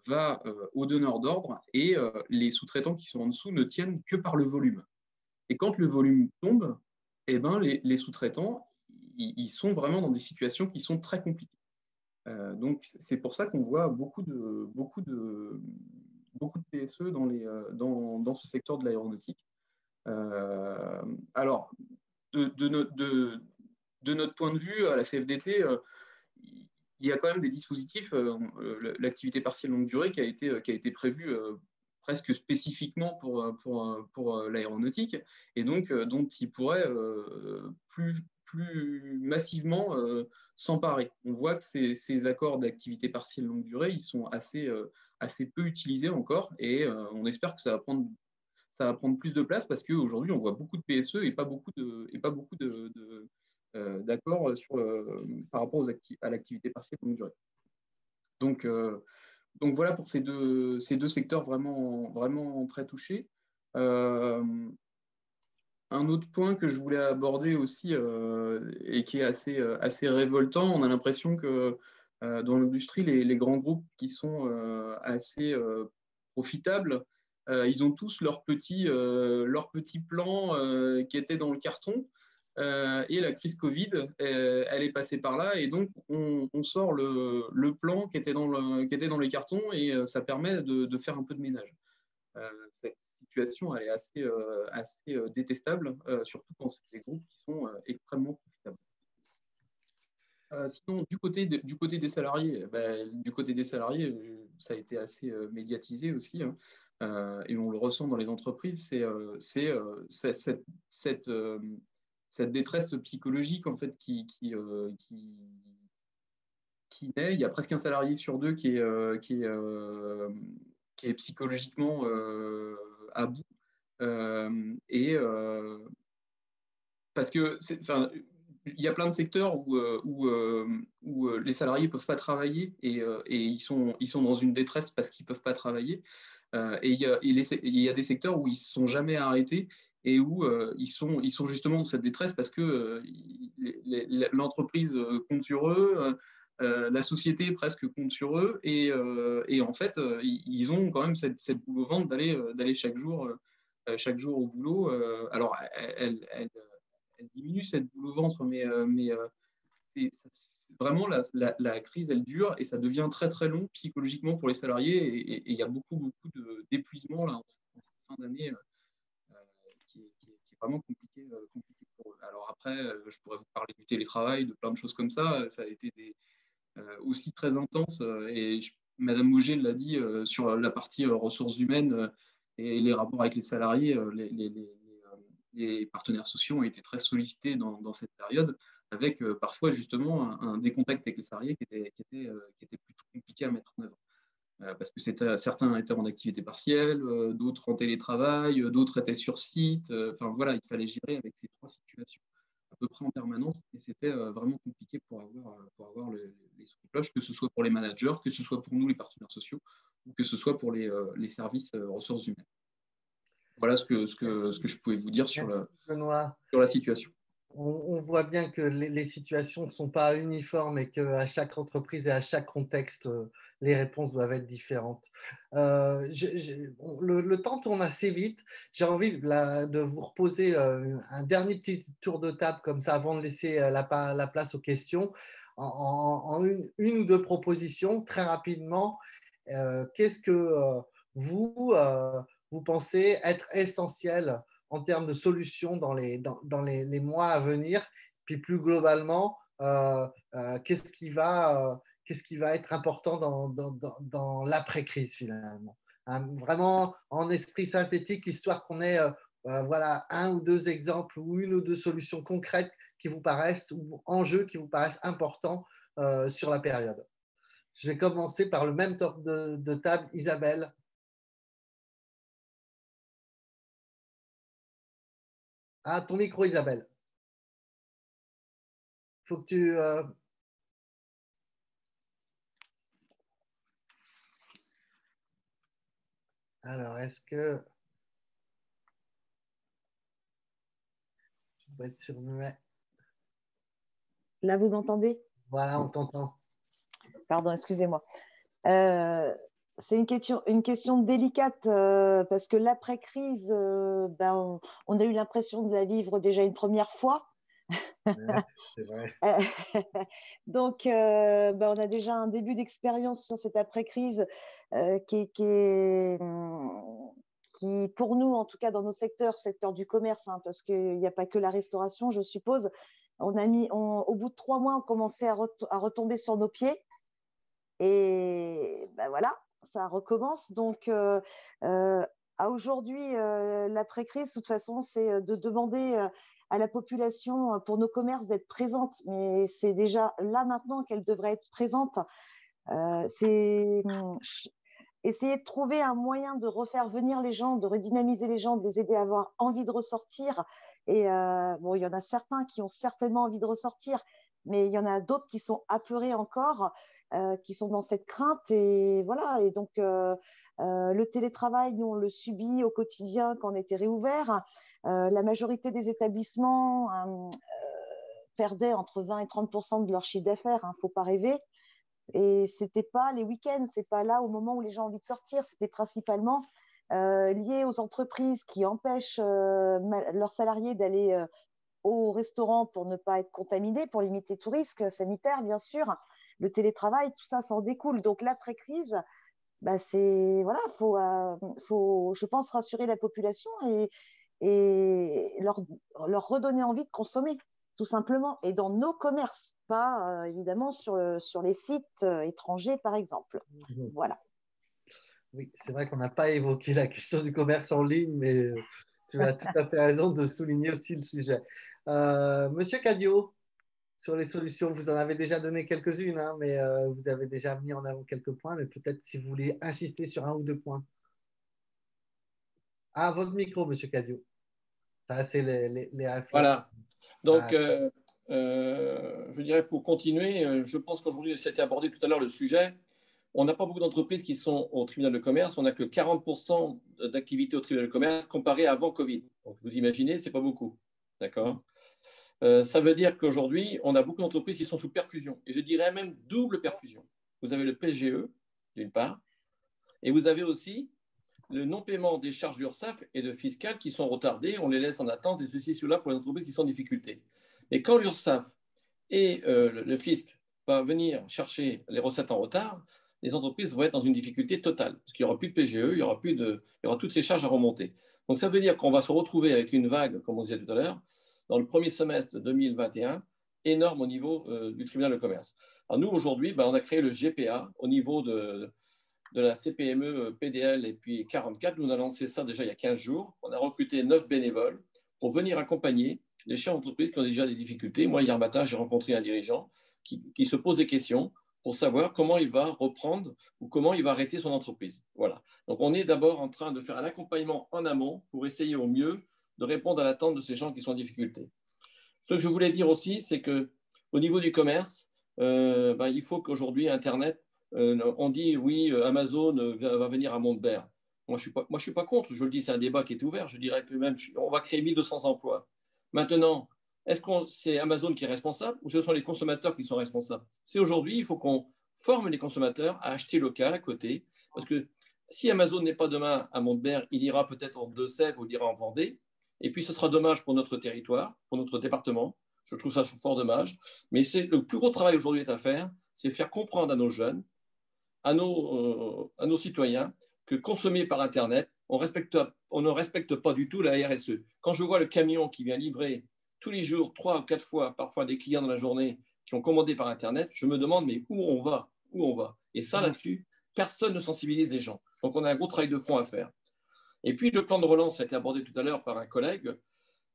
va aux donneurs d'ordre, et les sous-traitants qui sont en dessous ne tiennent que par le volume. Et quand le volume tombe, eh ben, les sous-traitants, ils sont vraiment dans des situations qui sont très compliquées. Donc c'est pour ça qu'on voit beaucoup de PSE dans ce secteur de l'aéronautique. Alors, de notre point de vue, à la CFDT, il y a quand même des dispositifs, l'activité partielle longue durée qui a été prévue presque spécifiquement pour l'aéronautique, et donc dont il pourrait plus massivement s'emparer. On voit que ces accords d'activité partielle longue durée, ils sont assez peu utilisés encore, et on espère que ça va prendre plus de place, parce qu'aujourd'hui, on voit beaucoup de PSE et pas beaucoup d'accords par rapport à l'activité partielle longue durée. Donc voilà pour ces deux secteurs vraiment, vraiment très touchés. Un autre point que je voulais aborder aussi, et qui est assez révoltant, on a l'impression que dans l'industrie, les grands groupes qui sont assez profitables ils ont tous leur petit plan qui était dans le carton. Et la crise Covid, elle est passée par là. Et donc, on sort le plan qui était dans les cartons et ça permet de faire un peu de ménage. Cette situation, elle est assez détestable, surtout quand c'est des groupes qui sont extrêmement profitables. Sinon, du côté des salariés, ça a été assez médiatisé aussi, hein, et on le ressent dans les entreprises, c'est cette détresse psychologique en fait qui naît. Il y a presque un salarié sur deux qui est psychologiquement à bout, et parce que il y a plein de secteurs où les salariés ne peuvent pas travailler et ils sont dans une détresse parce qu'ils ne peuvent pas travailler. Et il y a des secteurs où ils ne se sont jamais arrêtés et où ils sont justement dans cette détresse parce que l'entreprise compte sur eux, la société presque compte sur eux et en fait, ils ont quand même cette boule au ventre d'aller chaque jour au boulot. Alors, elle diminue cette boule au ventre, mais c'est vraiment la crise, elle dure et ça devient très très long psychologiquement pour les salariés et il y a beaucoup d'épuisement là en cette fin d'année qui est vraiment compliqué pour eux. Alors après, je pourrais vous parler du télétravail, de plein de choses comme ça. Ça a été aussi très intense et Madame Mauger l'a dit sur la partie ressources humaines et les rapports avec les salariés, les partenaires sociaux ont été très sollicités dans cette période, avec parfois justement des contacts avec les salariés qui étaient plutôt compliqués à mettre en œuvre. Parce que certains étaient en activité partielle, d'autres en télétravail, d'autres étaient sur site. Enfin voilà, il fallait gérer avec ces trois situations à peu près en permanence et c'était vraiment compliqué pour avoir les sons de cloche, que ce soit pour les managers, que ce soit pour nous les partenaires sociaux ou que ce soit pour les services ressources humaines. Voilà ce que je pouvais vous dire sur la situation. On voit bien que les situations ne sont pas uniformes et qu'à chaque entreprise et à chaque contexte, les réponses doivent être différentes. Le temps tourne assez vite. J'ai envie de vous reposer un dernier petit tour de table comme ça avant de laisser la place aux questions. En une ou deux propositions, très rapidement, qu'est-ce que vous pensez être essentiel en termes de solutions dans les mois à venir, puis plus globalement, qu'est-ce qui va être important dans l'après-crise finalement. Vraiment en esprit synthétique, histoire qu'on ait voilà, un ou deux exemples ou une ou deux solutions concrètes qui vous paraissent, ou enjeux qui vous paraissent importants sur la période. Je vais commencer par le même tour de table, Isabelle. Ah, ton micro, Isabelle. Il faut que tu... Alors, est-ce que... Je dois être sur muet. Là, vous m'entendez? Voilà, on t'entend. Pardon, excusez-moi. C'est une question délicate parce que l'après-crise, on a eu l'impression de la vivre déjà une première fois. Ouais, c'est vrai. Donc, on a déjà un début d'expérience sur cette après-crise qui, pour nous, en tout cas dans nos secteurs du commerce, hein, parce qu'il n'y a pas que la restauration, je suppose, au bout de 3 mois, on commençait à retomber sur nos pieds. Et voilà, ça recommence. Donc, à aujourd'hui, l'après-crise, de toute façon, c'est de demander à la population, pour nos commerces, d'être présente. Mais c'est déjà là maintenant qu'elle devrait être présente. C'est essayer de trouver un moyen de refaire venir les gens, de redynamiser les gens, de les aider à avoir envie de ressortir. Et il y en a certains qui ont certainement envie de ressortir, mais il y en a d'autres qui sont apeurés encore, qui sont dans cette crainte. Et voilà. Et donc, le télétravail, nous, on le subit au quotidien quand on était réouvert. La majorité des établissements perdaient entre 20 et 30% de leur chiffre d'affaires. Faut pas rêver. Et c'était pas les week-ends, c'est pas là au moment où les gens ont envie de sortir. C'était principalement liées aux entreprises qui empêchent leurs salariés d'aller au restaurant pour ne pas être contaminés, pour limiter tout risque sanitaire, bien sûr. Le télétravail, tout ça, ça en découle. Donc, l'après-crise, bah, voilà, faut, je pense, rassurer la population et leur redonner envie de consommer, tout simplement, et dans nos commerces, pas évidemment sur les sites étrangers, par exemple. Voilà. Oui, c'est vrai qu'on n'a pas évoqué la question du commerce en ligne, mais tu as tout à fait raison de souligner aussi le sujet. Monsieur Cadio, sur les solutions, vous en avez déjà donné quelques-unes, hein, mais vous avez déjà mis en avant quelques points, mais peut-être si vous voulez insister sur un ou deux points. Ah, votre micro, Monsieur Cadio. Ça, c'est les réflexes. Voilà. Donc, je dirais pour continuer, je pense qu'aujourd'hui, ça a été abordé tout à l'heure le sujet. On n'a pas beaucoup d'entreprises qui sont au tribunal de commerce. On n'a que 40% d'activité au tribunal de commerce comparé à avant Covid. Donc, vous imaginez, ce n'est pas beaucoup. D'accord ? Ça veut dire qu'aujourd'hui, on a beaucoup d'entreprises qui sont sous perfusion. Et je dirais même double perfusion. Vous avez le PGE, d'une part, et vous avez aussi le non-paiement des charges d'URSSAF et de fiscales qui sont retardées. On les laisse en attente, et ceci, cela pour les entreprises qui sont en difficulté. Et quand l'URSSAF et le fisc vont venir chercher les recettes en retard, les entreprises vont être dans une difficulté totale, parce qu'il n'y aura plus de PGE, il y aura toutes ces charges à remonter. Donc ça veut dire qu'on va se retrouver avec une vague, comme on disait tout à l'heure, dans le premier semestre 2021, énorme au niveau du tribunal de commerce. Alors nous, aujourd'hui, on a créé le GPA au niveau de la CPME, PDL et puis 44. Nous, on a lancé ça déjà il y a 15 jours. On a recruté 9 bénévoles pour venir accompagner les chefs d'entreprise qui ont déjà des difficultés. Moi, hier matin, j'ai rencontré un dirigeant qui se pose des questions pour savoir comment il va reprendre ou comment il va arrêter son entreprise. Voilà. Donc, on est d'abord en train de faire un accompagnement en amont pour essayer au mieux de répondre à l'attente de ces gens qui sont en difficulté. Ce que je voulais dire aussi, c'est qu'au niveau du commerce, il faut qu'aujourd'hui, Internet, on dit oui, Amazon va venir à Montbert. Moi, je ne suis pas contre. Je le dis, c'est un débat qui est ouvert. Je dirais que même, on va créer 1200 emplois. Maintenant, est-ce que c'est Amazon qui est responsable ou ce sont les consommateurs qui sont responsables? C'est aujourd'hui, il faut qu'on forme les consommateurs à acheter local à côté. Parce que si Amazon n'est pas demain à Montbert, il ira peut-être en Deux-Sèvres ou il ira en Vendée. Et puis, ce sera dommage pour notre territoire, pour notre département. Je trouve ça fort dommage. Mais le plus gros travail aujourd'hui est à faire, c'est faire comprendre à nos jeunes, à nos citoyens, que consommer par Internet, on ne respecte pas du tout la RSE. Quand je vois le camion qui vient livrer tous les jours, 3 ou 4 fois, parfois des clients dans la journée qui ont commandé par Internet, je me demande, mais où on va? Et ça, là-dessus, personne ne sensibilise les gens. Donc, on a un gros travail de fond à faire. Et puis, le plan de relance a été abordé tout à l'heure par un collègue,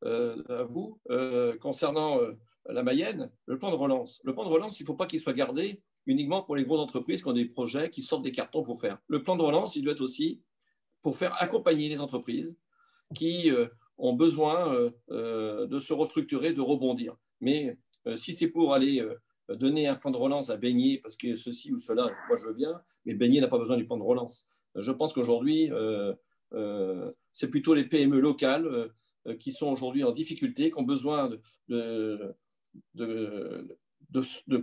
à vous, concernant la Mayenne. Le plan de relance, il ne faut pas qu'il soit gardé uniquement pour les grosses entreprises qui ont des projets, qui sortent des cartons pour faire. Le plan de relance, il doit être aussi pour faire accompagner les entreprises qui ont besoin de se restructurer, de rebondir. Mais si c'est pour aller donner un plan de relance à Beignet, parce que ceci ou cela, moi je veux bien, mais Beignet n'a pas besoin du plan de relance. Je pense qu'aujourd'hui, c'est plutôt les PME locales qui sont aujourd'hui en difficulté, qui ont besoin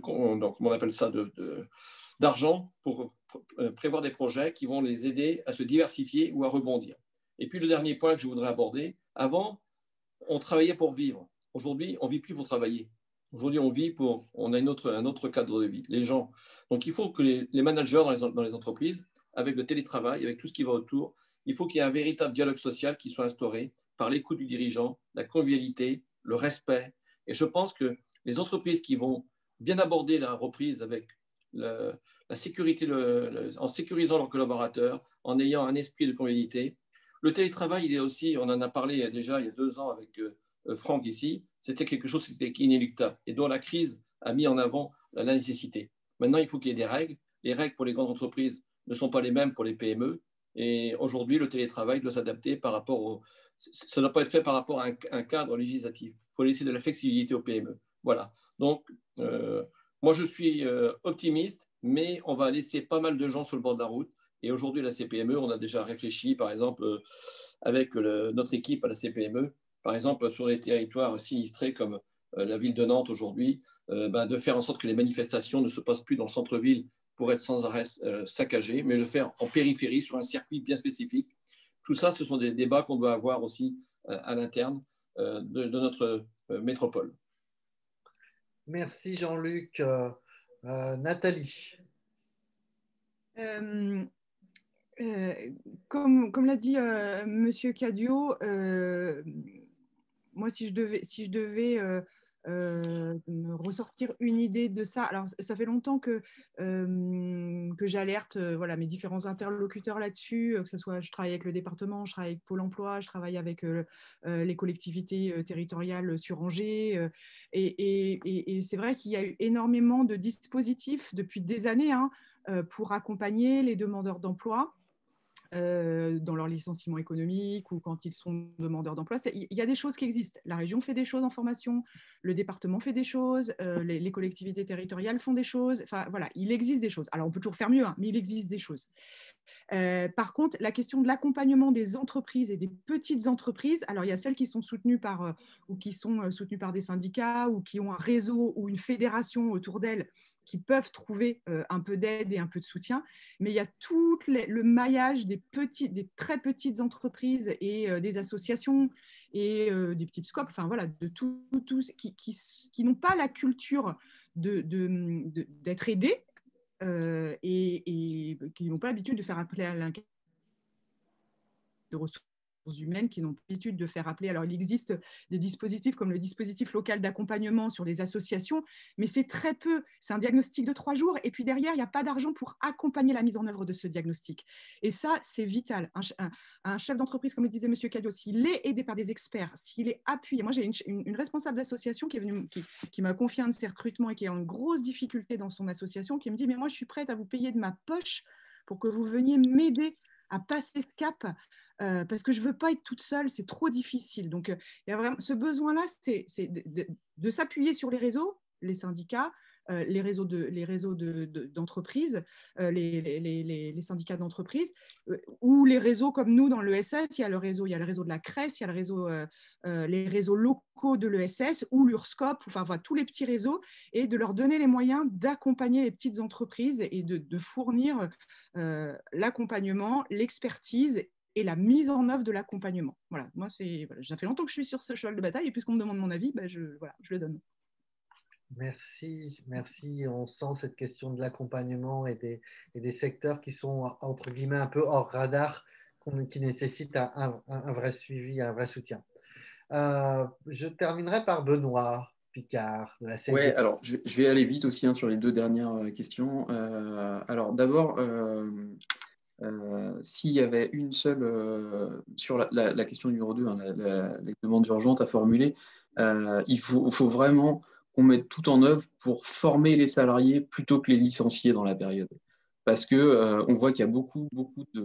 comment on appelle ça, d'argent pour prévoir des projets qui vont les aider à se diversifier ou à rebondir. Et puis le dernier point que je voudrais aborder, avant, on travaillait pour vivre. Aujourd'hui, on ne vit plus pour travailler. Aujourd'hui, on a un autre cadre de vie, les gens. Donc il faut que les managers dans les entreprises, avec le télétravail, avec tout ce qui va autour, il faut qu'il y ait un véritable dialogue social qui soit instauré par l'écoute du dirigeant, la convivialité, le respect. Et je pense que les entreprises qui vont bien aborder la reprise avec la sécurité, en sécurisant leurs collaborateurs, en ayant un esprit de convivialité. Le télétravail, il est aussi, on en a parlé déjà il y a 2 ans avec Franck ici, c'était quelque chose qui était inéluctable et dont la crise a mis en avant la nécessité. Maintenant, il faut qu'il y ait des règles. Les règles pour les grandes entreprises ne sont pas les mêmes pour les PME. Et aujourd'hui, le télétravail doit s'adapter par rapport ça ne doit pas être fait par rapport à un cadre législatif. Il faut laisser de la flexibilité aux PME. Voilà. Donc, moi, je suis optimiste, mais on va laisser pas mal de gens sur le bord de la route. Et aujourd'hui, la CPME, on a déjà réfléchi, par exemple, avec notre équipe à la CPME, par exemple, sur les territoires sinistrés comme la ville de Nantes aujourd'hui, de faire en sorte que les manifestations ne se passent plus dans le centre-ville pour être sans arrêt saccagées, mais le faire en périphérie, sur un circuit bien spécifique, tout ça, ce sont des débats qu'on doit avoir aussi à l'interne de notre métropole. Merci Jean-Luc. Nathalie. Comme l'a dit Monsieur Cadio, moi, si je devais me ressortir une idée de ça, alors ça fait longtemps que j'alerte voilà, mes différents interlocuteurs là-dessus, que ce soit je travaille avec le département, je travaille avec Pôle emploi, je travaille avec les collectivités territoriales sur Angers, et c'est vrai qu'il y a eu énormément de dispositifs depuis des années pour accompagner les demandeurs d'emploi. Dans leur licenciement économique ou quand ils sont demandeurs d'emploi. Il y a des choses qui existent. La région fait des choses en formation, le département fait des choses, les collectivités territoriales font des choses. Enfin, voilà, il existe des choses. Alors, on peut toujours faire mieux, mais il existe des choses. Par contre, la question de l'accompagnement des entreprises et des petites entreprises, alors il y a celles qui sont soutenues par, ou qui sont soutenues par des syndicats ou qui ont un réseau ou une fédération autour d'elles qui peuvent trouver un peu d'aide et un peu de soutien, mais il y a tout le maillage des très petites entreprises et des associations et des petites scopes, enfin voilà, de tout qui n'ont pas la culture d'être aidés et qui n'ont pas l'habitude de faire appeler à l'incapacité de ressources humaines, qui n'ont pas l'habitude de faire appeler. Alors, il existe des dispositifs comme le dispositif local d'accompagnement sur les associations, mais c'est très peu. C'est un diagnostic de 3 jours, et puis derrière, il n'y a pas d'argent pour accompagner la mise en œuvre de ce diagnostic. Et ça, c'est vital. Un chef d'entreprise, comme le disait M. Cadio, s'il est aidé par des experts, s'il est appuyé. Moi, j'ai une responsable d'association qui m'a confié un de ses recrutements et qui a une grosse difficulté dans son association, qui me dit « Mais moi, je suis prête à vous payer de ma poche pour que vous veniez m'aider à passer ce cap parce que je ne veux pas être toute seule, c'est trop difficile. » Donc, il y a vraiment ce besoin-là, c'est de s'appuyer sur les réseaux, les syndicats, les réseaux d'entreprises, les syndicats d'entreprises, ou les réseaux comme nous dans l'ESS, il y a le réseau de la CRES, il y a les réseaux locaux de l'ESS ou l'URSCOP, enfin voilà, tous les petits réseaux, et de leur donner les moyens d'accompagner les petites entreprises et de fournir l'accompagnement, l'expertise et la mise en œuvre de l'accompagnement. Voilà, moi, ça fait longtemps que je suis sur ce cheval de bataille, et puisqu'on me demande mon avis, je le donne. Merci. On sent cette question de l'accompagnement et des secteurs qui sont, entre guillemets, un peu hors radar, qui nécessitent un vrai suivi, un vrai soutien. Je terminerai par Benoît Picard de la CNDP. Oui, alors je vais aller vite aussi sur les 2 dernières questions. Alors d'abord, s'il y avait une seule, sur la question numéro 2, les demandes urgentes à formuler, il faut vraiment qu'on mette tout en œuvre pour former les salariés plutôt que les licencier dans la période. Parce qu'on voit qu'il y a beaucoup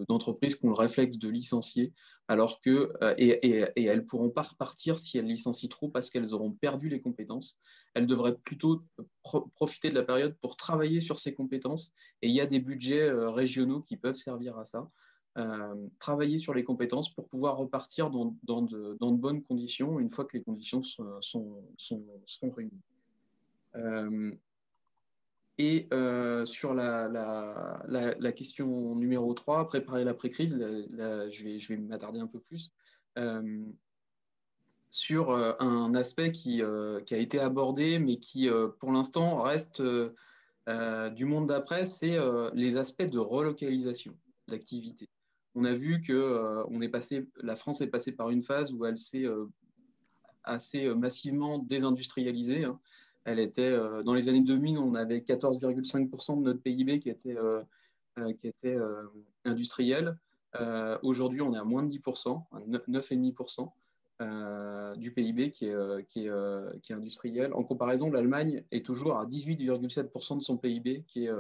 d'entreprises qui ont le réflexe de licencier, alors que, et elles ne pourront pas repartir si elles licencient trop parce qu'elles auront perdu les compétences. Elles devraient plutôt profiter de la période pour travailler sur ces compétences. Et il y a des budgets régionaux qui peuvent servir à ça. Travailler sur les compétences pour pouvoir repartir dans de bonnes conditions une fois que les conditions seront réunies. Et sur la question numéro 3, préparer l'après-crise, je vais m'attarder un peu plus sur un aspect qui a été abordé, mais qui, pour l'instant, reste du monde d'après, c'est les aspects de relocalisation d'activité. On a vu que la France est passée par une phase où elle s'est assez massivement désindustrialisée. Elle était, dans les années 2000, on avait 14,5% de notre PIB qui était industriel. Aujourd'hui, on est à moins de 10%, 9,5% du PIB qui est industriel. En comparaison, l'Allemagne est toujours à 18,7% de son PIB qui est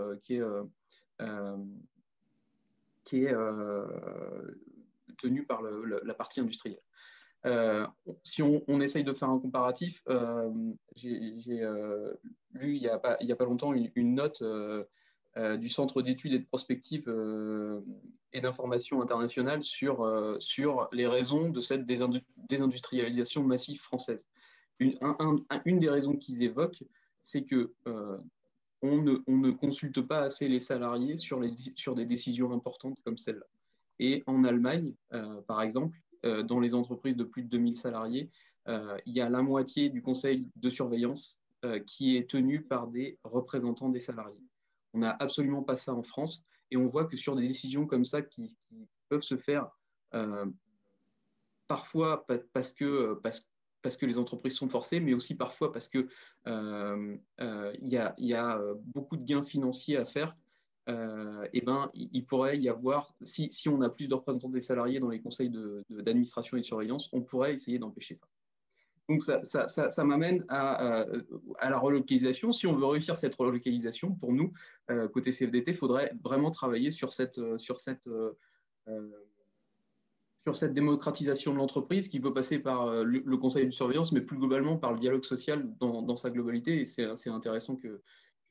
tenu par la partie industrielle. Si on essaye de faire un comparatif, j'ai lu il n'y a pas longtemps une note du Centre d'études et de prospective et d'information internationale sur les raisons de cette désindustrialisation massive française. Une des raisons qu'ils évoquent, c'est que on ne consulte pas assez les salariés sur des décisions importantes comme celle-là. Et en Allemagne, par exemple, dans les entreprises de plus de 2000 salariés, il y a la moitié du conseil de surveillance qui est tenu par des représentants des salariés. On n'a absolument pas ça en France et on voit que sur des décisions comme ça qui peuvent se faire parfois parce que les entreprises sont forcées, mais aussi parfois parce qu'il y a beaucoup de gains financiers à faire. Il pourrait y avoir, si on a plus de représentants des salariés dans les conseils d'administration et de surveillance, on pourrait essayer d'empêcher ça. Donc, ça m'amène à la relocalisation. Si on veut réussir cette relocalisation, pour nous, côté CFDT, il faudrait vraiment travailler sur cette démocratisation de l'entreprise qui peut passer par le conseil de surveillance, mais plus globalement par le dialogue social dans sa globalité. Et c'est intéressant que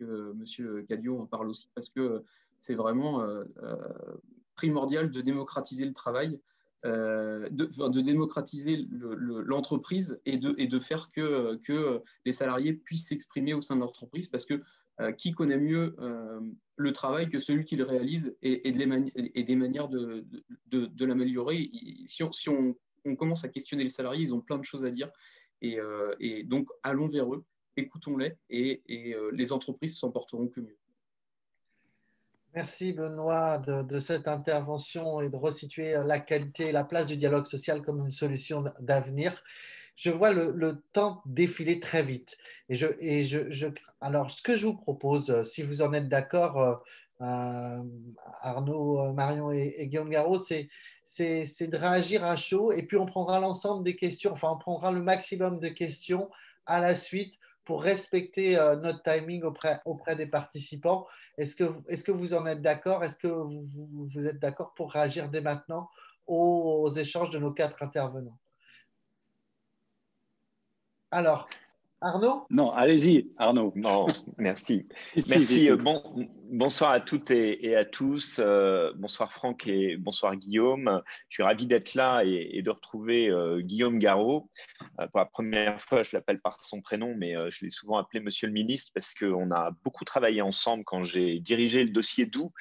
M. Cadiot en parle aussi, parce que c'est vraiment primordial de démocratiser le travail, de démocratiser l'entreprise et de faire que les salariés puissent s'exprimer au sein de l'entreprise, parce que qui connaît mieux le travail que celui qui le réalise et des manières de l'améliorer. Si on commence à questionner les salariés, ils ont plein de choses à dire. Et donc, allons vers eux, écoutons-les et les entreprises s'en porteront que mieux. Merci Benoît de cette intervention et de resituer la qualité et la place du dialogue social comme une solution d'avenir. Je vois le temps défiler très vite. Alors, ce que je vous propose, si vous en êtes d'accord, Arnaud, Marion et Guillaume Garot, c'est de réagir à chaud et puis on prendra l'ensemble des questions, enfin on prendra le maximum de questions à la suite pour respecter notre timing auprès des participants. Est-ce que vous en êtes d'accord? Est-ce que vous êtes d'accord pour réagir dès maintenant aux échanges de nos 4 intervenants? Alors, Arnaud? Non, allez-y, Arnaud. Non, merci. Ici, Merci. ici. Bonsoir à toutes et à tous. Bonsoir Franck et bonsoir Guillaume. Je suis ravi d'être là et de retrouver Guillaume Garot. Pour la première fois, je l'appelle par son prénom, mais je l'ai souvent appelé Monsieur le Ministre parce qu'on a beaucoup travaillé ensemble quand j'ai dirigé le dossier Doux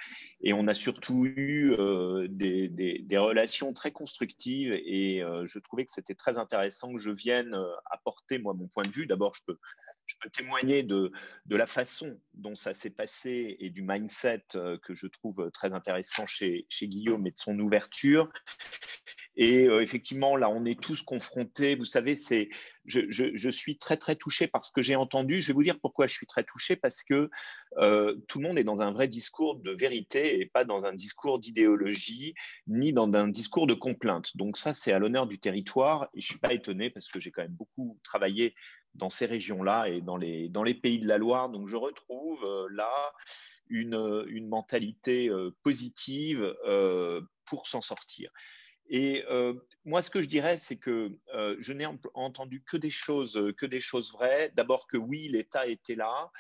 et on a surtout eu des relations très constructives et je trouvais que c'était très intéressant que je vienne apporter moi mon point de vue. D'abord, je peux témoigner de la façon dont ça s'est passé et du mindset que je trouve très intéressant chez Guillaume et de son ouverture. Et effectivement, là, on est tous confrontés. Vous savez, je suis très, très touché par ce que j'ai entendu. Je vais vous dire pourquoi je suis très touché, parce que tout le monde est dans un vrai discours de vérité et pas dans un discours d'idéologie, ni dans un discours de complainte. Donc ça, c'est à l'honneur du territoire et je ne suis pas étonné parce que j'ai quand même beaucoup travaillé dans ces régions-là et dans les pays de la Loire. Donc je retrouve là une mentalité positive pour s'en sortir. Et moi, ce que je dirais, c'est que je n'ai entendu que des choses vraies. D'abord que oui, l'État était là.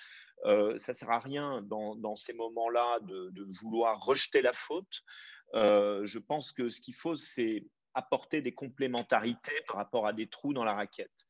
Ça ne sert à rien dans ces moments-là de vouloir rejeter la faute. Je pense que ce qu'il faut, c'est apporter des complémentarités par rapport à des trous dans la raquette.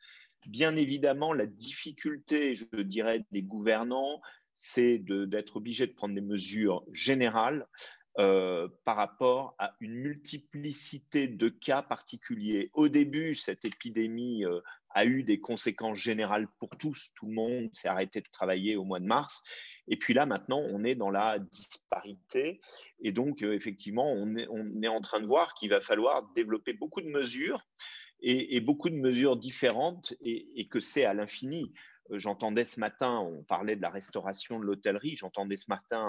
Bien évidemment, la difficulté, je dirais, des gouvernants, c'est d'être obligé de prendre des mesures générales par rapport à une multiplicité de cas particuliers. Au début, cette épidémie a eu des conséquences générales pour tous. Tout le monde s'est arrêté de travailler au mois de mars. Et puis là, maintenant, on est dans la disparité. Et donc, effectivement, on est en train de voir qu'il va falloir développer beaucoup de mesures et beaucoup de mesures différentes et que c'est à l'infini. J'entendais ce matin, on parlait de la restauration de l'hôtellerie, j'entendais ce matin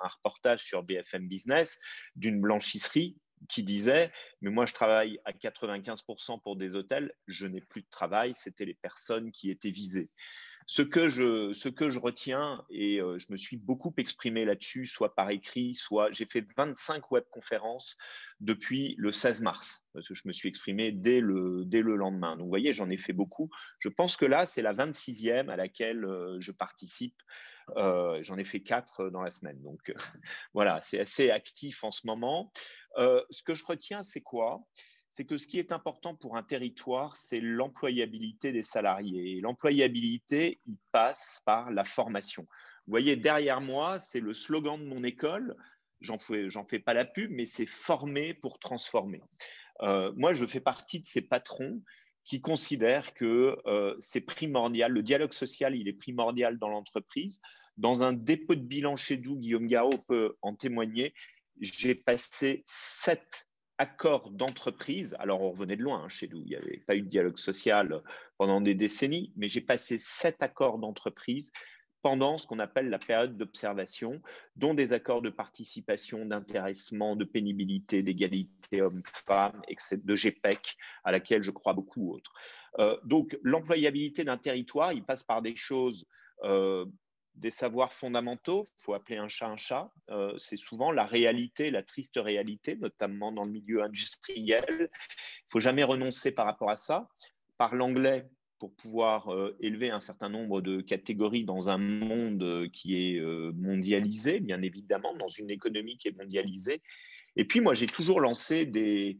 un reportage sur BFM Business d'une blanchisserie qui disait « mais moi je travaille à 95% pour des hôtels, je n'ai plus de travail, c'était les personnes qui étaient visées ». Ce que je retiens, et je me suis beaucoup exprimé là-dessus, soit par écrit, soit j'ai fait 25 webconférences depuis le 16 mars, parce que je me suis exprimé dès le lendemain. Donc, vous voyez, j'en ai fait beaucoup. Je pense que là, c'est la 26e à laquelle je participe. J'en ai fait 4 dans la semaine. Donc, voilà, c'est assez actif en ce moment. Ce que je retiens, c'est quoi ? C'est que ce qui est important pour un territoire, c'est l'employabilité des salariés. Et l'employabilité, il passe par la formation. Vous voyez, derrière moi, c'est le slogan de mon école. j'en fais pas la pub, mais c'est former pour transformer. Moi, je fais partie de ces patrons qui considèrent que c'est primordial, le dialogue social, il est primordial dans l'entreprise. Dans un dépôt de bilan chez nous, Guillaume Garot peut en témoigner, j'ai passé 7 accords d'entreprise. Alors, on revenait de loin chez nous, il n'y avait pas eu de dialogue social pendant des décennies, mais j'ai passé 7 accords d'entreprise pendant ce qu'on appelle la période d'observation, dont des accords de participation, d'intéressement, de pénibilité, d'égalité hommes-femmes, de GPEC, à laquelle je crois beaucoup autres. Donc, l'employabilité d'un territoire, il passe par des choses, des savoirs fondamentaux, il faut appeler un chat, c'est souvent la réalité, la triste réalité, notamment dans le milieu industriel. Il ne faut jamais renoncer par rapport à ça. Par l'anglais, pour pouvoir élever un certain nombre de catégories dans un monde qui est mondialisé, bien évidemment, dans une économie qui est mondialisée. Et puis, moi, j'ai toujours lancé des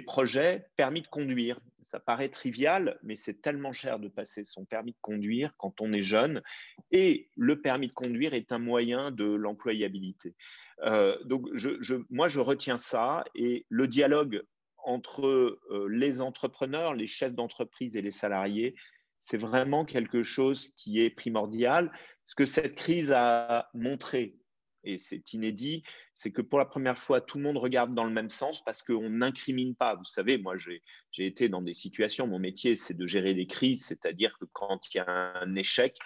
projets permis de conduire. Ça paraît trivial, mais c'est tellement cher de passer son permis de conduire quand on est jeune. Et le permis de conduire est un moyen de l'employabilité. Donc, moi, je retiens ça. Et le dialogue entre les entrepreneurs, les chefs d'entreprise et les salariés, c'est vraiment quelque chose qui est primordial. Ce que cette crise a montré, et c'est inédit, c'est que pour la première fois, tout le monde regarde dans le même sens parce qu'on n'incrimine pas. Vous savez, moi, j'ai été dans des situations, mon métier, c'est de gérer des crises, c'est-à-dire que quand il y a un échec,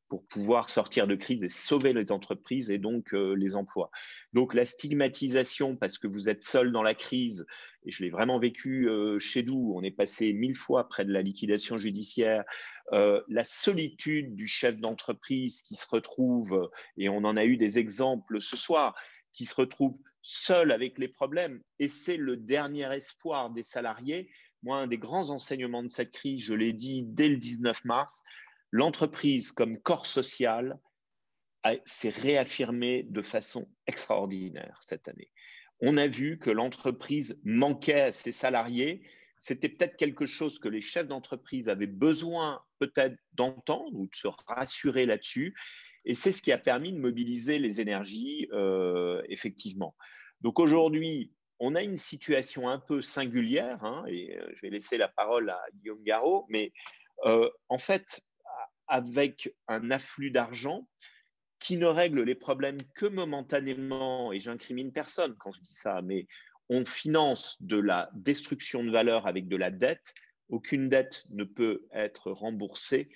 pour pouvoir sortir de crise et sauver les entreprises et donc les emplois. Donc la stigmatisation parce que vous êtes seul dans la crise, et je l'ai vraiment vécu chez nous, on est passé 1000 fois près de la liquidation judiciaire, la solitude du chef d'entreprise qui se retrouve, et on en a eu des exemples ce soir, qui se retrouve seul avec les problèmes, et c'est le dernier espoir des salariés. Moi, un des grands enseignements de cette crise, je l'ai dit dès le 19 mars, l'entreprise comme corps social s'est réaffirmée de façon extraordinaire cette année. On a vu que l'entreprise manquait à ses salariés. C'était peut-être quelque chose que les chefs d'entreprise avaient besoin peut-être d'entendre ou de se rassurer là-dessus. Et c'est ce qui a permis de mobiliser les énergies, effectivement. Donc aujourd'hui, on a une situation un peu singulière, hein, et je vais laisser la parole à Guillaume Garot, mais en fait, avec un afflux d'argent qui ne règle les problèmes que momentanément, et j'incrimine personne quand je dis ça, mais on finance de la destruction de valeur avec de la dette. Aucune dette ne peut être remboursée